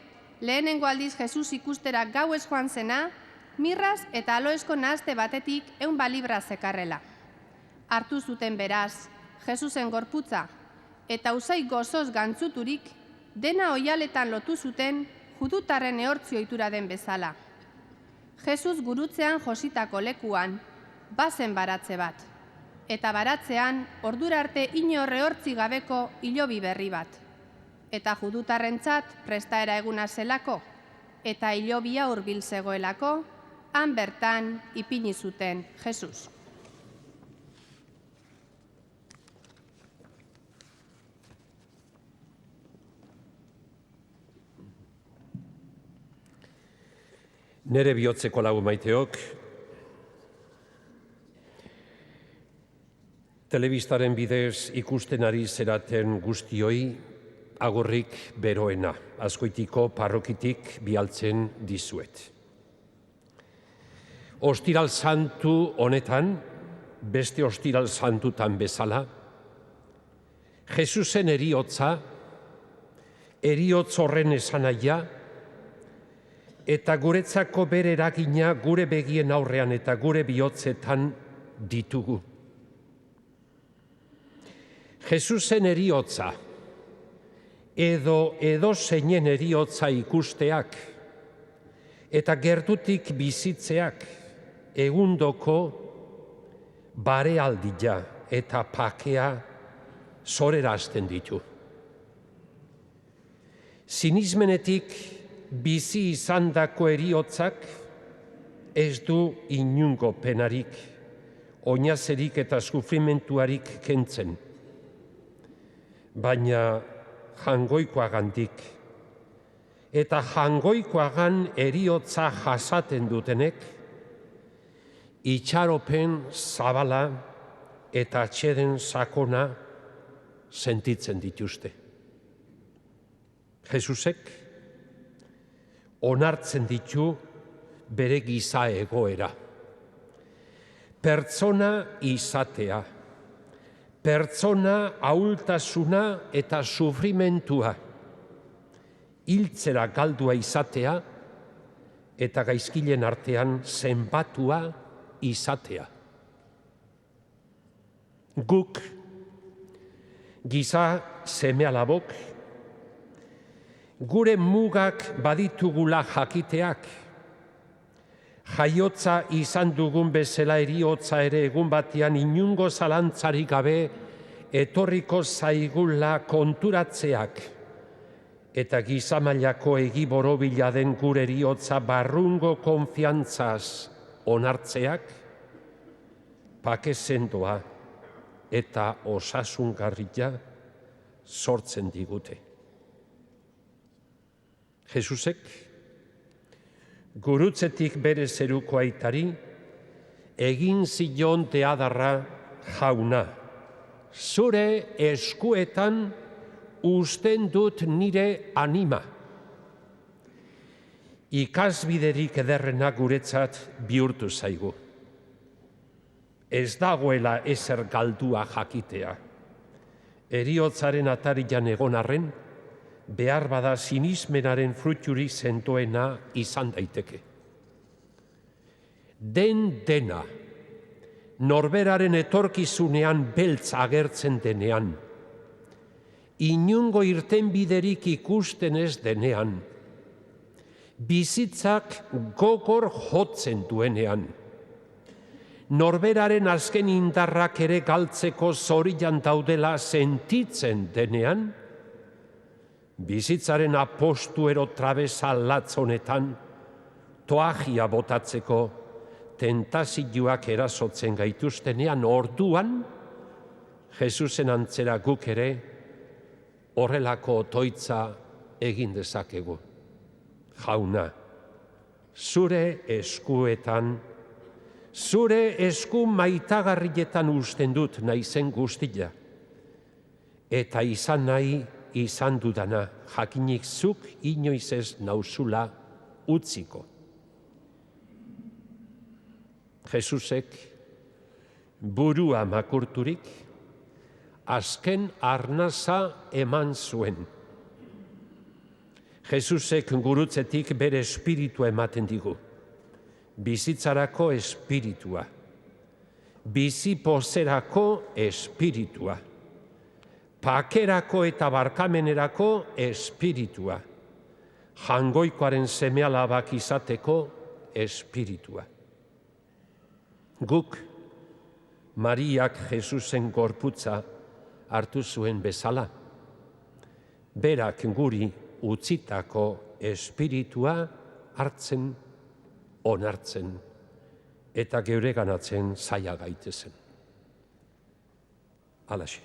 lehenengo aldiz Jesus ikustera gauez joan zena, mirraz eta aloesko nahazte batetik 100 libra zekarrela. Hartu zuten beraz, Jesusen gorputza, eta usai gozoz gantzuturik, dena oihaletan lotu zuten judutarren ehortzi ohitura den bezala. Jesus gurutzean jositako lekuan, bazen baratze bat, eta baratzean ordura arte inor ehortzi gabeko hilobi berri bat. Eta judutarrentzat prestaera eguna zelako, eta hilobia hurbil zegoelako, han bertan ipini zuten Jesus. Nere bihotzeko lagun maiteok, telebistaren bidez ikusten ari zeraten guztioi, agurrik beroena, Azkoitiko parrokitik bialtzen dizuet. Ostiral santu honetan, beste ostiral santutan bezala, Jesusen eriotza, eriotz horren esanaia, eta guretzako bere eragina gure begien aurrean eta gure bihotzetan ditugu. Jesusen eriotza, edo zeinen eriotza ikusteak, eta gertutik bizitzeak egundoko barealdia eta pakea zorerazten ditu. Sinismenetik bizi izandako eriotzak ez du inungo penarik, oinazerik eta sufrimentuarik kentzen, baina jangoikoagandik, eta jangoikoagan eriotza jasaten dutenek, itxaropen zabala eta atxeden sakona sentitzen dituzte. Jesusek onartzen ditu bere giza egoera. Pertsona izatea, pertsona ahultasuna eta sufrimentua, hiltzera galdua izatea eta gaizkilen artean zenbatua izatea. Guk, giza seme-alabok, gure mugak baditugula jakiteak, jaiotza izan dugun bezala eriotza ere egun batean inungo zalantzarik gabe etorriko zaigula konturatzeak, eta gizamailako egi borobila den gure eriotza barrungo konfiantzaz onartzeak, pake sendoa eta osasungarria sortzen digute. Jesusek, gurutzetik bere zeruko aitari, egin zion deadarra jauna, zure eskuetan uzten dut nire anima. ikasbiderik ederrena guretzat bihurtu zaigu. Ez dagoela ezer galdua jakitea. Heriotzaren atarian egon arren, behar bada sinismenaren frutxuri sendoena izan daiteke. Dena, norberaren etorkizunean beltz agertzen denean, inungo irtenbiderik ikusten ez denean, bizitzak gogor jotzen duenean, norberaren azken indarrak ere galtzeko zorian daudela sentitzen denean, bizitzaren apostuero trabeza latz honetan, toagia botatzeko tentazioak erasotzen gaituztenean orduan, Jesusen antzera guk ere horrelako otoitza egin dezakegu. Jauna, zure eskuetan, zure esku maitagarrietan usten dut naizen guztia, eta izan nahi izan dudana, jakinik zuk inoiz ez nauzula utziko. Jesusek burua makurturik, azken arnaza eman zuen. Jesusek gurutzetik bere espiritua ematen digu. Bizitzarako espiritua. Bizi pozerako espiritua. Pakerako eta barkamenerako espiritua. Jangoikoaren seme-alabak izateko espiritua. Guk, Mariak Jesusen gorputza hartu zuen bezala, berak guri utzitako espiritua hartzen, onartzen eta geureganatzen zaila gaitezen. Halaxe.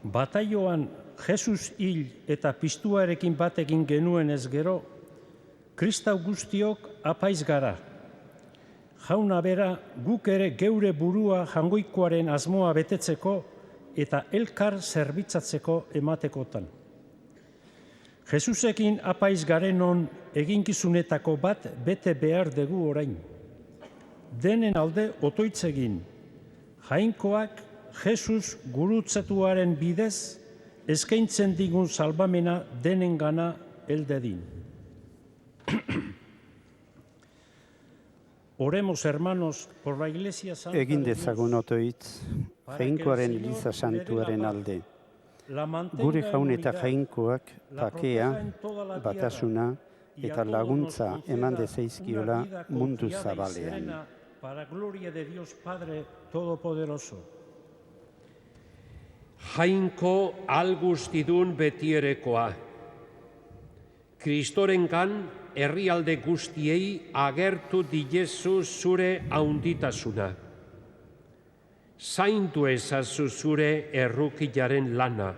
Bataioan Jesus hil eta pistuarekin bat egin genuen ez gero, kristau guztiok apaiz gara. Jauna bera guk ere geure burua jangoikoaren asmoa betetzeko eta elkar zerbitzatzeko ematekotan. Jesusekin apaiz garenon eginkizunetako bat bete behar dugu orain. Denen alde otoitzegin, jainkoak Jesus gurutzatuaren bidez eskaintzen digun salbamena denengana heldedin. Oremos, hermanos, por la Iglesia Santa Egin de Dios, dezagun otoitz, jainkoaren Eliza Santuaren alde. Gure jaun eta jainkoak pakea, batasuna eta laguntza eman dezaizkiola mundu zabalean. Para gloria de Dios Padre Todopoderoso. Jainko algustidun betierekoa. Kristorengan herrialde guztiei agertu dilezu zure haunditasuna. Zaindu ezazu zure errukilaren lana.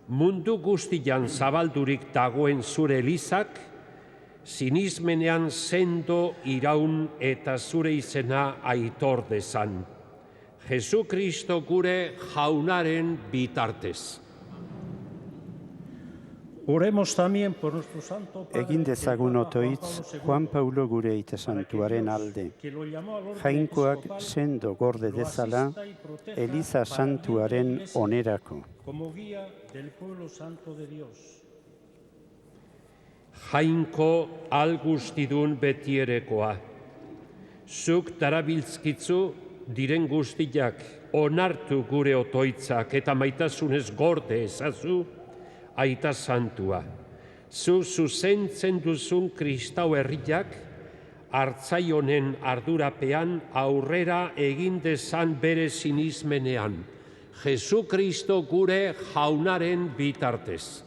Mundu guztian zabaldurik dagoen zure elizak, sinismenean sendo iraun eta zure izena aitor dezan. Jesukristo gure jaunaren bitartez. Oremos también por nuestro santo Padre. Egin dezagun otoitz, Juan Paulo gure aita santuaren alde. Jainkoak sendo gorde dezala, Eliza Santuaren onerako. Como guía del pueblo santo de Dios. Jainko algustidun betierekoa. Zuk darabiltzkitzu diren guztiak onartu gure otoitzak eta maitasunez gorde ezazu aita santua. Zu zuzentzen duzun kristau herriak hartzai honen ardurapean aurrera egin dezan bere sinismenean. Jesukristo gure jaunaren bitartez.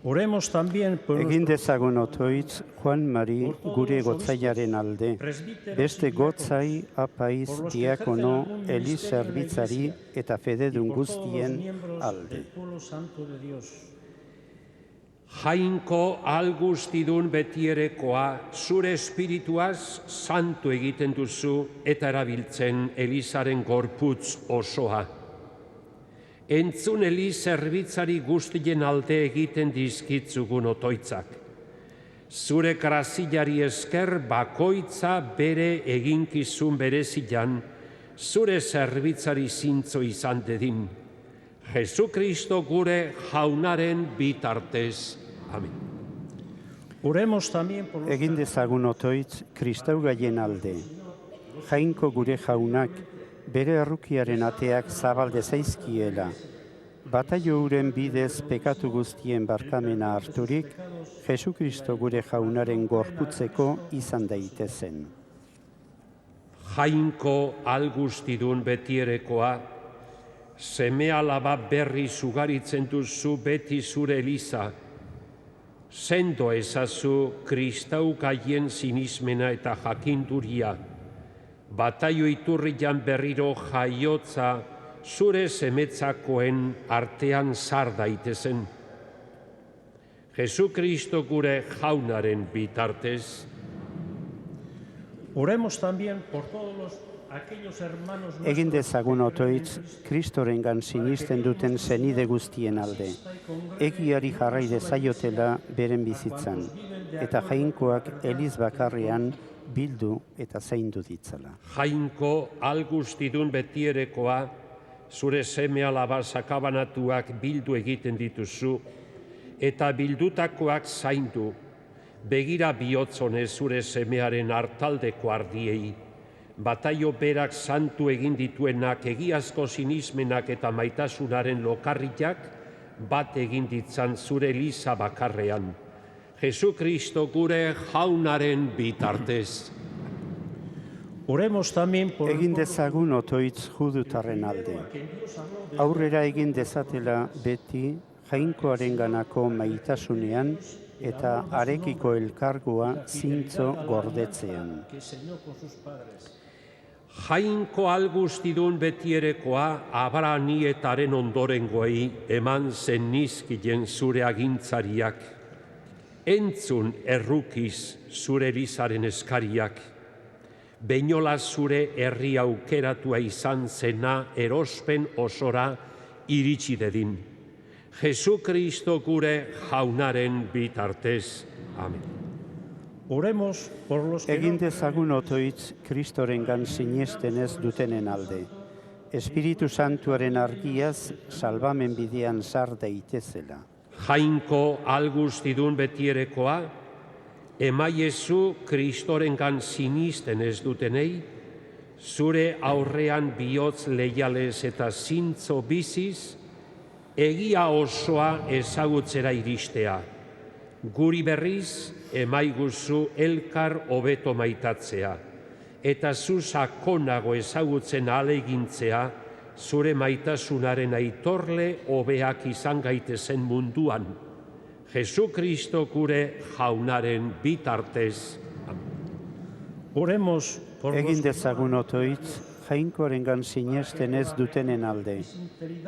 Oremos también por Egin dezagun otoitz, Juan Mari gure gotzaiaren alde. Beste gotzai, apaiz, diakono, eliz zerbitzari eta fededun guztien alde. Jainko algustidun betierekoa, zure espirituaz santu egiten duzu eta erabiltzen Elizaren gorputz osoa. Entzun Eliz zerbitzari guztien alde egiten dizkitzugun otoitzak. Zure grazilari esker bakoitza bere eginkizun berezian, zure zerbitzari zintzo izan dedin. Jesukristo gure jaunaren bitartez. Amen. Oremos también por los Egin dezagun otoitz kristau gaien alde. Jainko gure jaunak bere errukiaren ateak zabalde zaizkiela. Bataio uren bidez pekatu guztien barkamena harturik, Jesukristo gure jaunaren gorputzeko izan daitezen. Jainko algustidun betierekoa, seme alaba berri zugaritzen duzu beti zure Eliza. Sendo ezazu kristau gaien sinismena eta jakinduria. Bataio iturrian berriro jaiotza zure semetzakoen artean zar daitezen. Jesukristo gure jaunaren bitartez. Oremos también por todos aquellos hermanos Egin dezagun otoitz Kristorengan sinisten duten senide guztien alde. Egiari jarrai dezaiotela beren bizitzan, eta jainkoak Eliz bakarrean bildu eta zaindu ditzala. Jainko algustidun betierekoa, zure seme alaba sakabanatuak bildu egiten dituzu, eta bildutakoak zaindu, begira bihotzonez zure semearen hartaldeko ardiei, bataio berak santu egin dituenak egiazko sinismenak eta maitasunaren lokarriak bat egin ditzan zure Eliza bakarrean. Jesukristo gure jaunaren bitartez. Oremos también por Egin dezagun otoitz judutarren alde. Aurrera egin dezatela beti jainkoarenganako maitasunean eta arekiko elkargoa zintzo gordetzean. Jainko algustidun betierekoa Abranietaren ondorengoei eman zen nizkien zure agintzariak. Entzun errukiz zure Elizaren eskariak. Beinola zure herri aukeratua izan zena erospen osora iritsi dedin. Jesukristo gure jaunaren bitartez. Amen. Oremos por los que Egin dezagun otoitz Kristorengan sinesten ez dutenen alde. Espiritu Santuaren argiaz salbamen bidean zar daitezela. Jainko algustidun betierekoa, emaiezu Kristorengan sinisten ez dutenei, zure aurrean bihotz leialez eta zintzo biziz, egia osoa ezagutzera iristea. Guri berriz, emaiguzu elkar hobeto maitatzea, eta zu sakonago ezagutzen ahalegintzea, zure maitasunaren aitorle hobeak izan gaitezen munduan. Jesukristo gure jaunaren bitartez. oremos por Egin los dezagun otoitz jainkoarengan sinesten ez dutenen alde.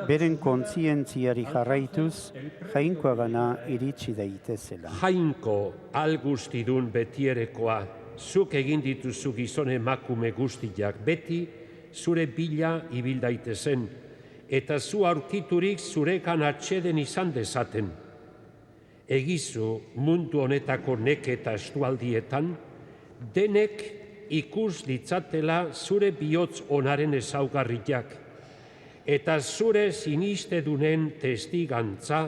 Beren kontzientziari jarraituz, jainkoagana iritsi daitezela. Jainko algustidun betierekoa, zuk egin dituzu gizon emakume guztiak beti, zure bila ibil daitezen, eta zu aurkiturik zurekan atxeden izan dezaten. Egizu mundu honetako neke eta estualdietan, denek ikus ditzatela zure bihotz onaren ezaugarriak, eta zure sinistedunen testigantza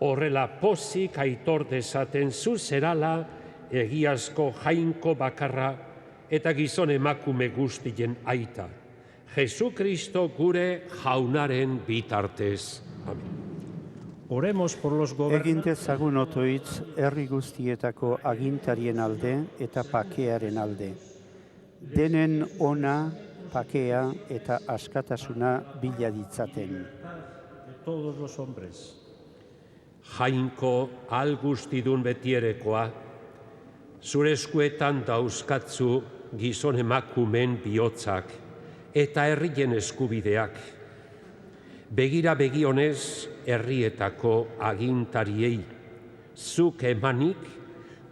horrela pozik aitor dezaten zu zerala egiazko jainko bakarra eta gizon emakume guztien aita. Jesukristo gure jaunaren bitartez. Amen. oremos por los Egin gobernantes dezagun otoitz herri guztietako agintarien alde eta pakearen alde. Denen ona, pakea eta askatasuna bila ditzaten. de todos los hombres. Jainko algustidun betierekoa, zure eskuetan dauzkatzu gizon emakumen bihotzak eta herrien eskubideak. Begira begionez herrietako agintariei, zuk emanik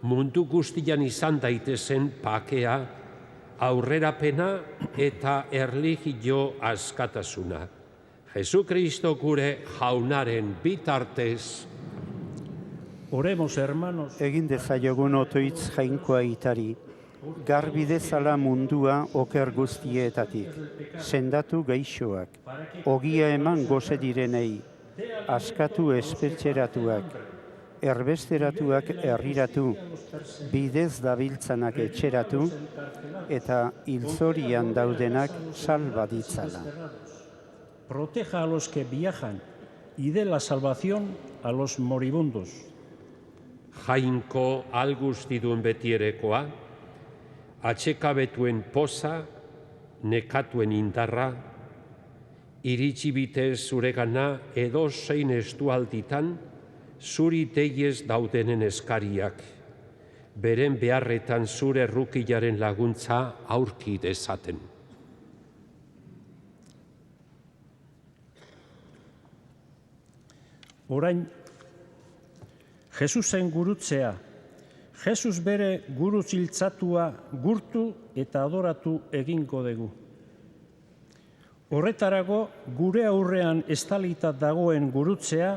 mundu guztian izan daitezen pakea, aurrerapena eta erlijio askatasuna. Jesukristo gure jaunaren bitartez. Oremos, hermanos. Egin dezaiogun otoitz jainkoa itari, garbi dezala mundua oker guztietatik, sendatu gaixoak, ogia eman goze direnei, askatu espetxeratuak, erbesteratuak herriratu, bidez dabiltzanak etxeratu, eta hilzorian daudenak salba ditzala. Proteja a los que viajan y dé la salvación a los moribundos. Jainko algustidun betierekoa, atxekabetuen poza, nekatuen indarra, iritsi bitez zuregana edozein estualditan, zuri deiez daudenen eskariak, beren beharretan zure errukilaren laguntza aurki dezaten. Orain, Jesusen gurutzea, Jesus bere gurutz hiltzatua gurtu eta adoratu egingo dugu. Horretarago, gure aurrean estalita dagoen gurutzea,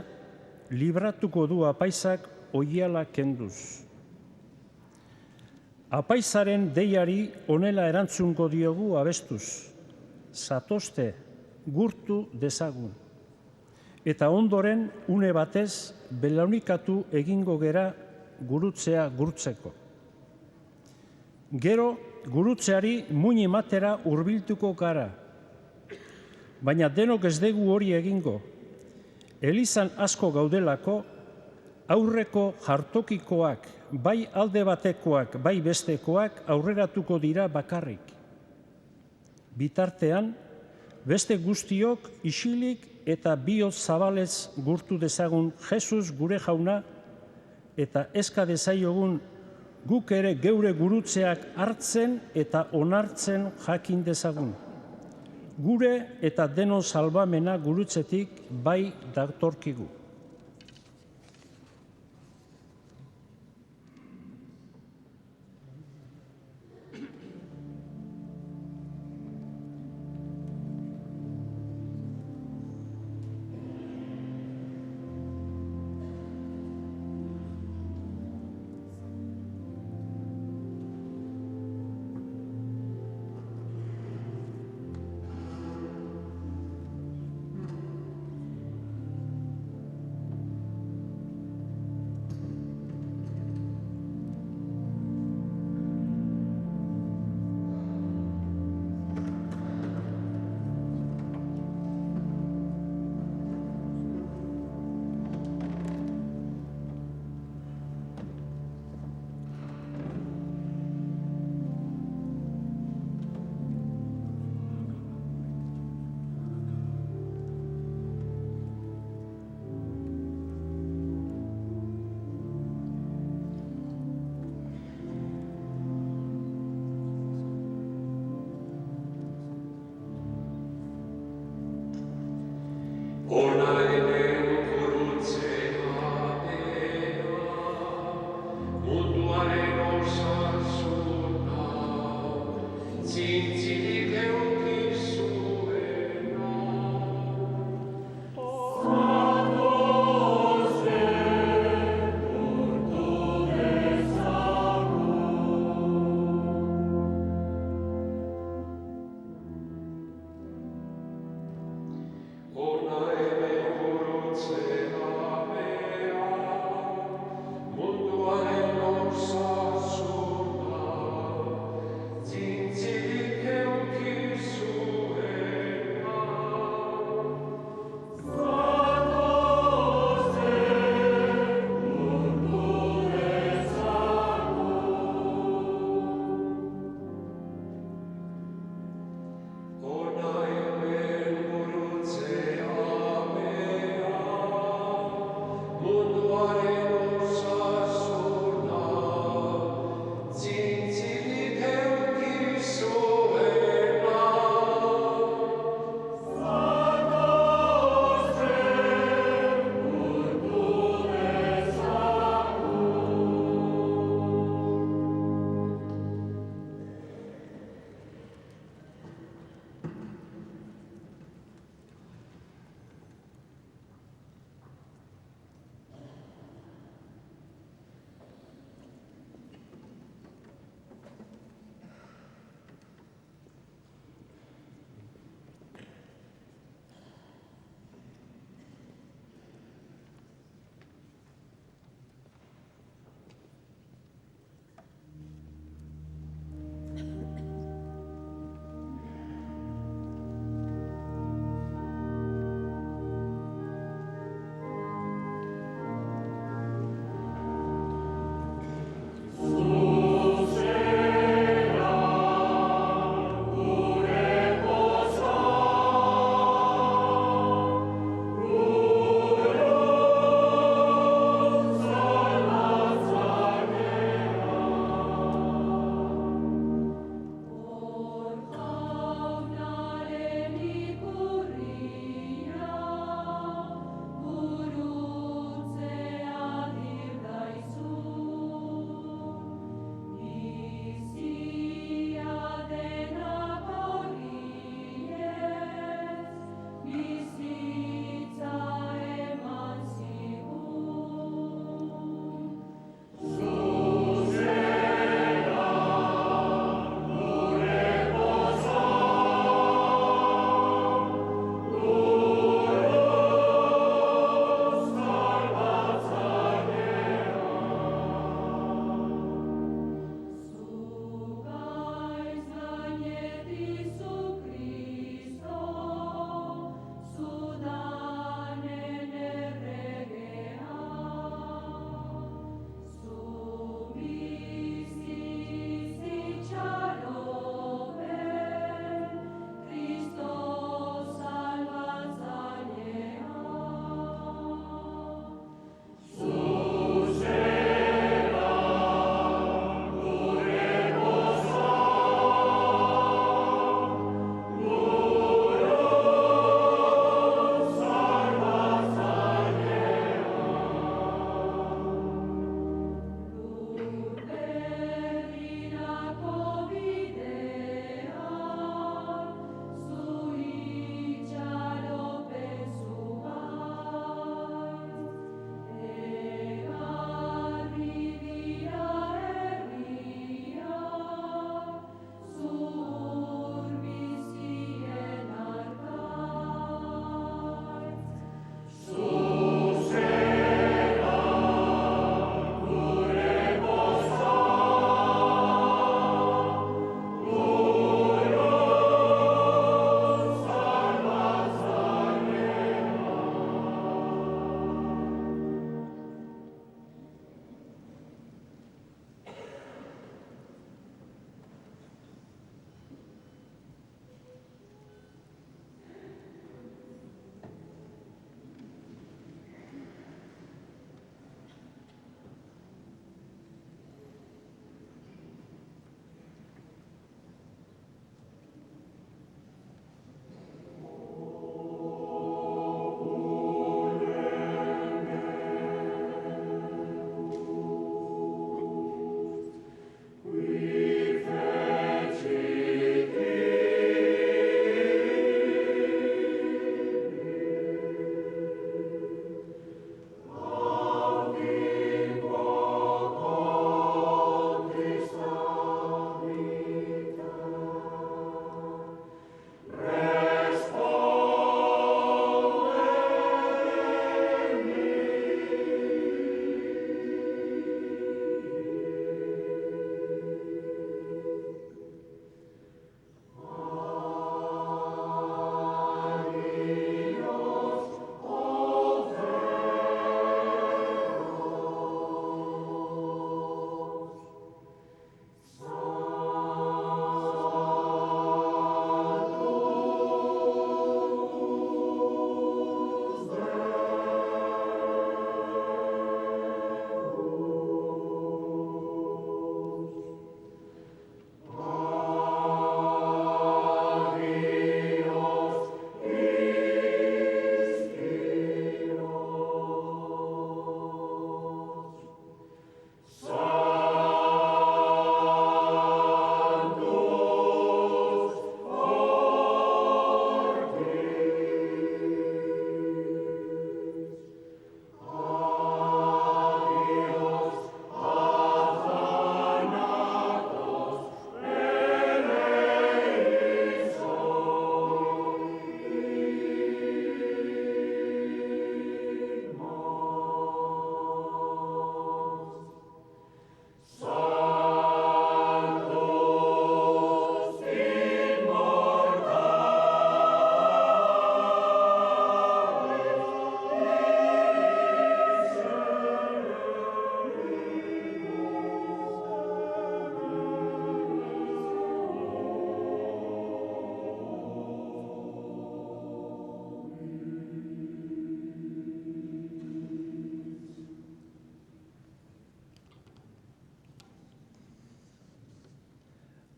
libratuko du apaisak oiala kenduz. Apaizaren deiari honela erantzungo diogu abestuz, zatozte gurtu dezagun. Eta ondoren une batez belaunikatu egingo gera gurutzea gurtzeko. Gero gurutzeari muin ematera hurbiltuko gara, baina denok ez dugu hori egingo. Elizan asko gaudelako, aurreko jartokikoak, bai alde batekoak, bai bestekoak aurreratuko dira bakarrik. Bitartean, beste guztiok isilik eta bihotz zabalez gurtu dezagun Jesus gure jauna eta eska dezaiogun guk ere geure gurutzeak hartzen eta onartzen jakin dezagun. Gure eta denon salbamena gurutzetik bai datorkigu.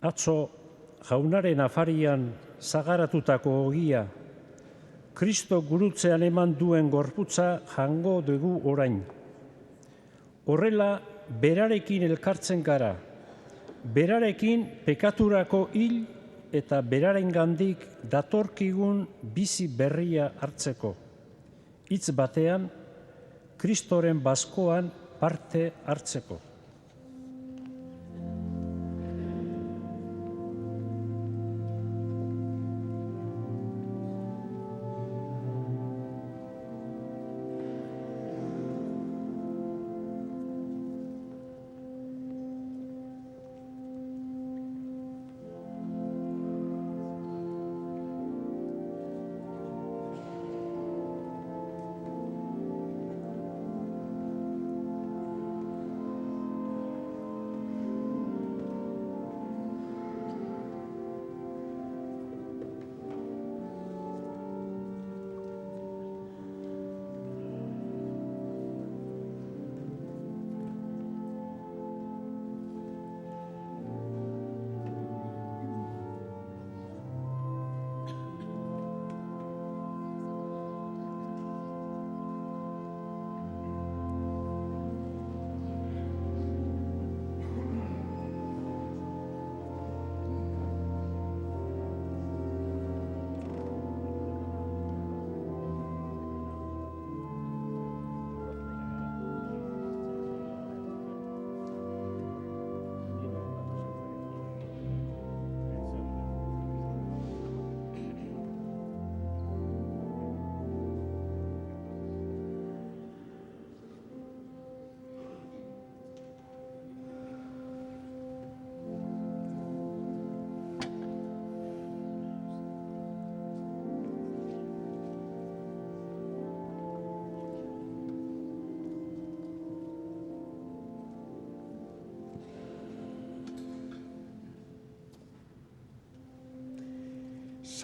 Atzo jaunaren afarian zagaratutako ogia, Kristo gurutzean eman duen gorputza jango dugu orain. Horrela, berarekin elkartzen gara, berarekin pekaturako hil eta berarengandik datorkigun bizi berria hartzeko. Hitz batean, Kristoren bazkoan parte hartzeko.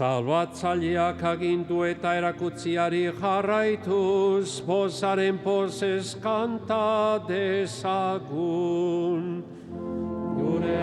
Salbatzaileak agindu eta erakutziari jarraituz, pozaren pozez kanta dezagun. Gure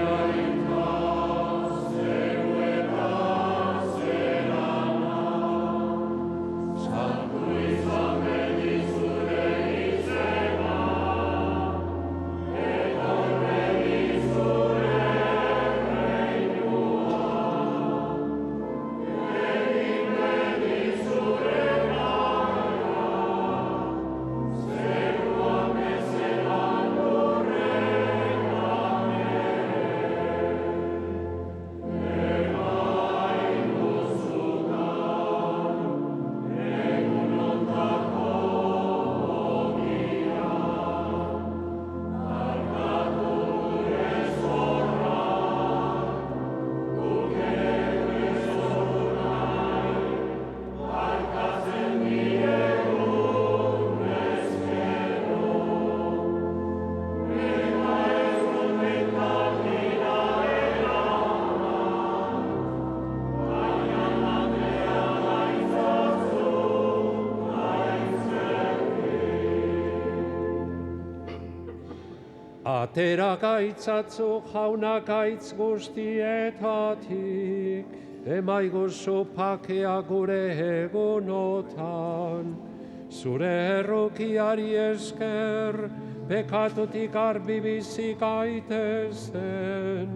Atera gaitzatzu jauna gaitz guztietatik, emaiguzu pakea gure egunotan. Zure errukiari esker, pekatutik garbi bizi gaitezen,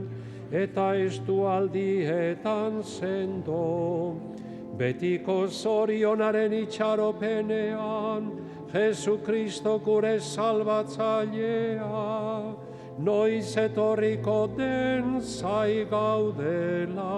eta estualdietan sendo. Betiko zorionaren itxaropenean, Jesu Kristo gure salbatzailea, noiz etorriko den zai gaudela.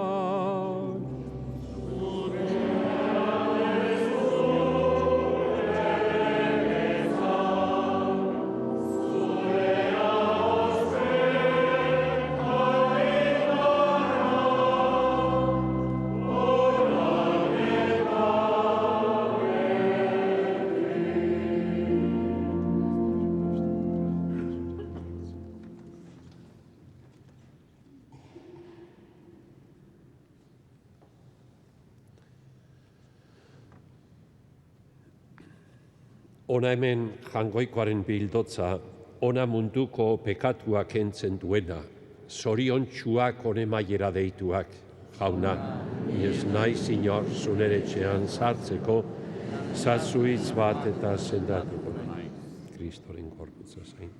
Ona hemen jangoikoaren bildotza, ona munduko pekatua kentzen duena, zoriontsuak onemaiera deituak, jauna, ez naiz inor zunere etxean sartzeko, zazzuitz bat eta sendatuko nahi. Kristoren gorputza zain.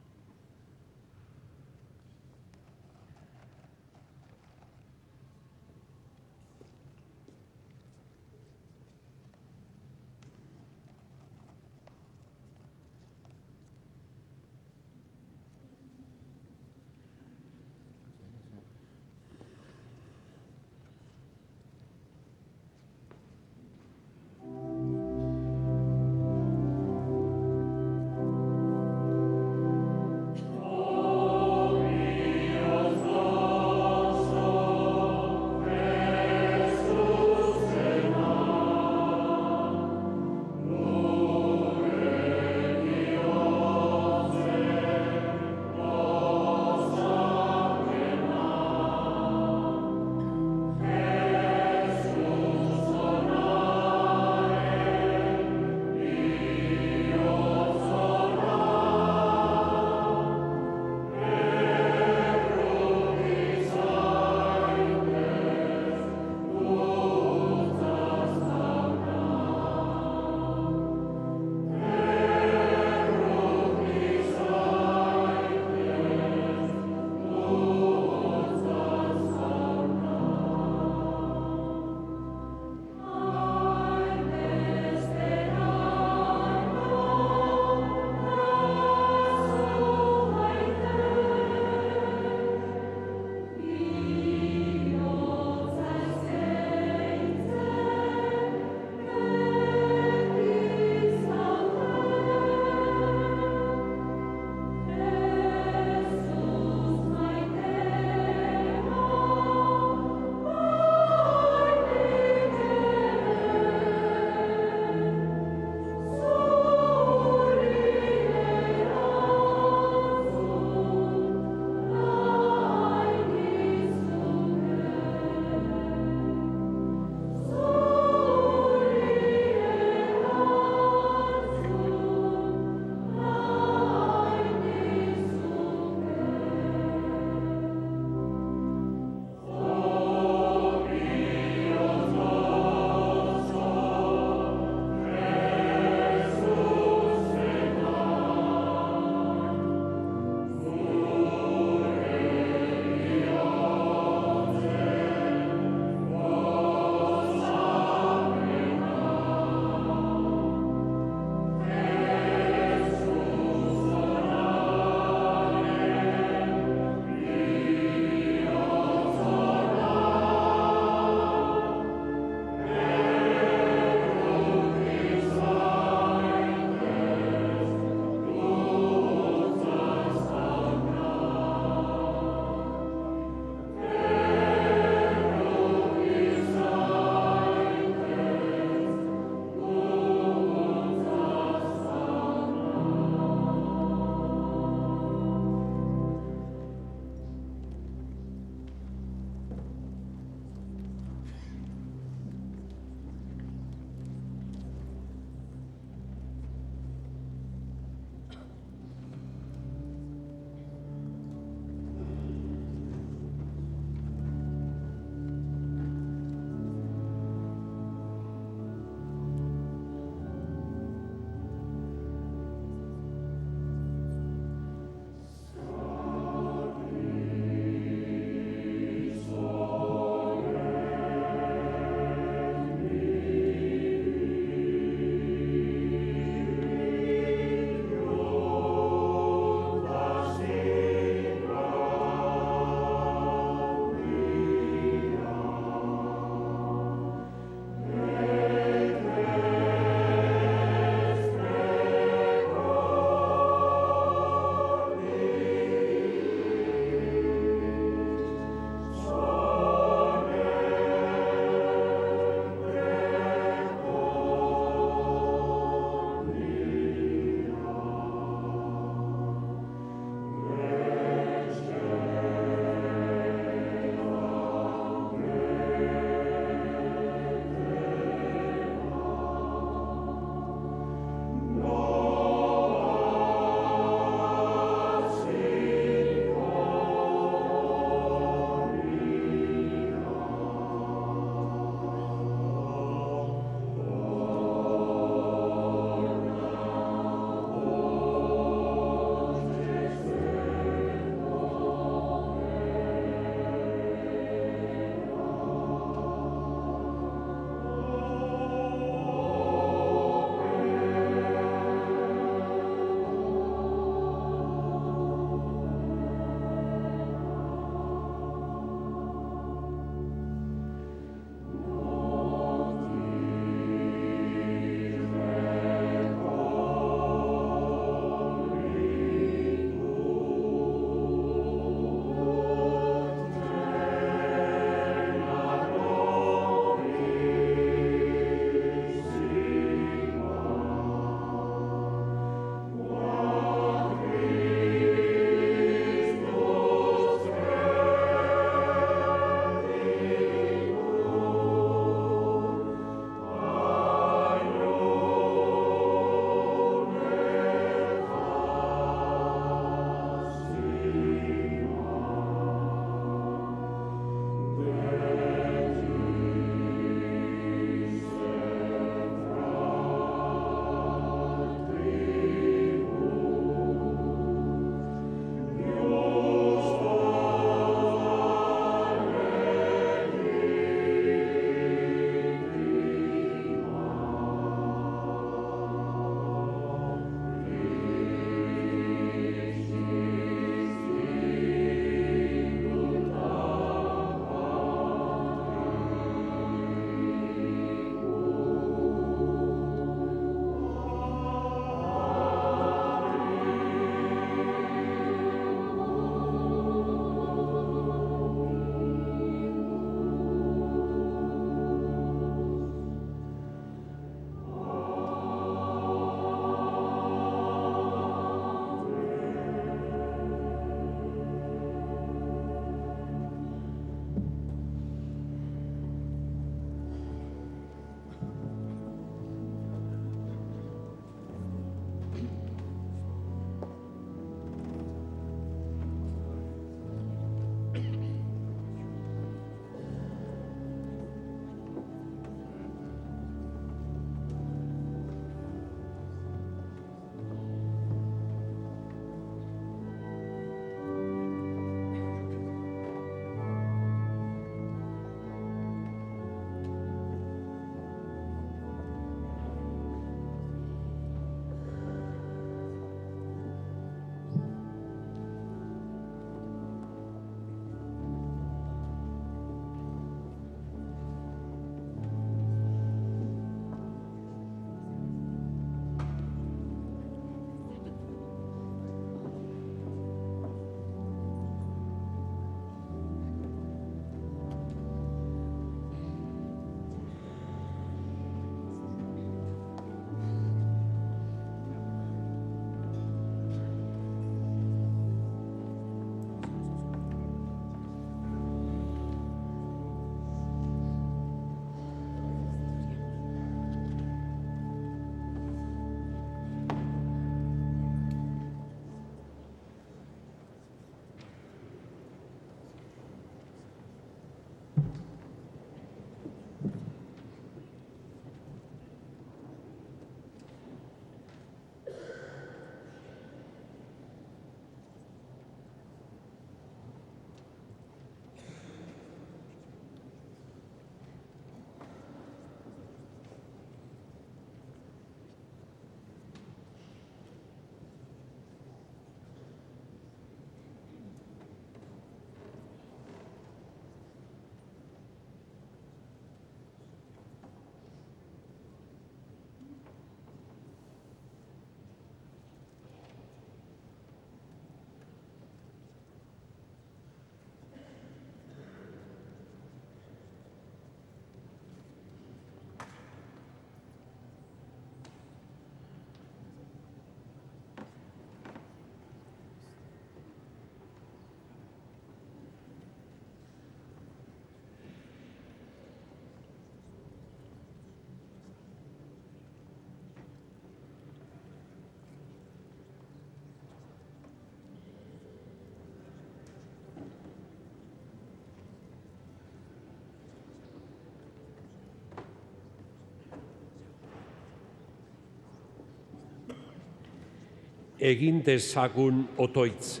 egin dezagun otoitz.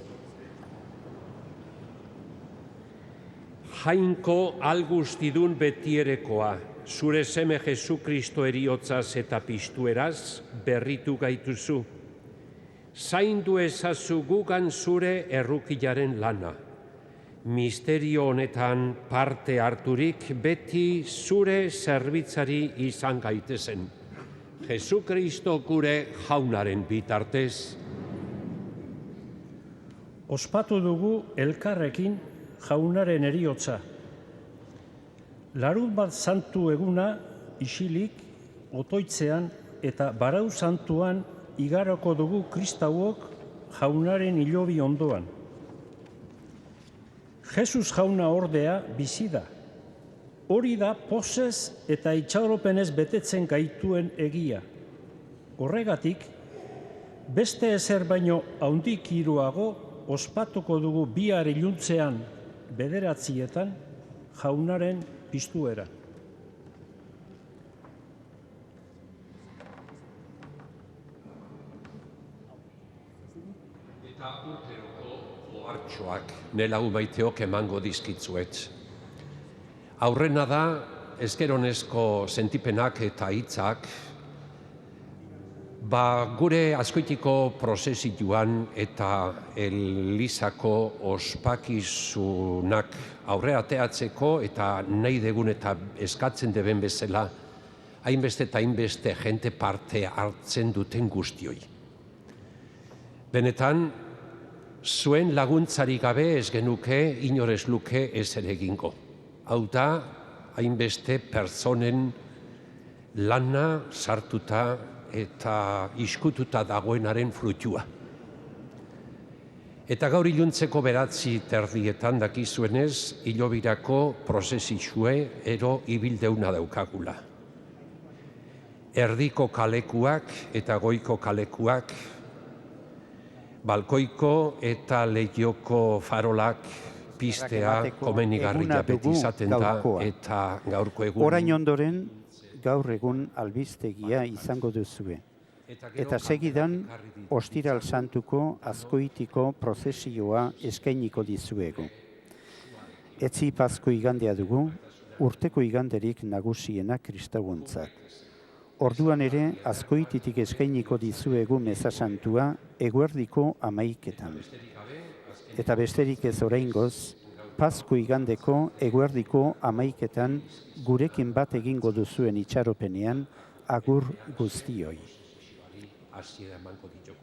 Jainko algustidun betierekoa, zure seme Jesu Kristo eriotzaz eta pistueraz berritu gaituzu. Zaindu ezazu gugan zure errukilaren lana. Misterio honetan parte harturik beti zure zerbitzari izan gaitezen. Jesu Kristo gure jaunaren bitartez. Ospatu dugu elkarrekin jaunaren eriotza. Larunbat santu eguna isilik, otoitzean eta barau santuan igaroko dugu kristauok jaunaren hilobi ondoan. Jesus jauna ordea bizi da. Hori da pozez eta itxaropenez betetzen gaituen egia. Horregatik, beste ezer baino handikiruago ospatuko dugu bihar iluntzean 9:00 jaunaren pistuera. Eta urteroko ohartxoak nela umaiteok emango dizkitzuet. Aurrena da, ezkeronezko sentipenak eta hitzak, gure azkoitiko prozesioan eta elizako ospakizunak aurre ateatzeko eta nahi degun eta eskatzen deben bezala, hainbeste eta hainbeste jente parte hartzen duten guztioi. Benetan, zuen laguntzari gabe ez genuke, inorez luke ez ere egingo. Hau da, hainbeste pertsonen lana sartuta eta iskututa dagoenaren fruitua. Eta gaur iluntzeko 9:30 dakizuenez, hilobirako prozesizue ero ibildeuna daukagula. Erdiko kalekuak eta goiko kalekuak, balkoiko eta lehioko farolak pistea komenigarria beti izaten da eta gaurko egun. Orain ondoren, gaur egun albistegia izango duzue. Eta segidan, ostiral santuko azkoitiko prozesioa eskainiko dizuegu. Etzi Pasko igandea dugu, urteko iganderik nagusiena kristauontzat. Orduan ere, azkoititik eskainiko dizuegu meza santua eguerdiko 11:00. Eta besterik ez oraingoz, Pasko igandeko eguerdiko 11:00 gurekin bat egingo duzuen itxaropenean agur guztioi. Hasiera emango ditugu.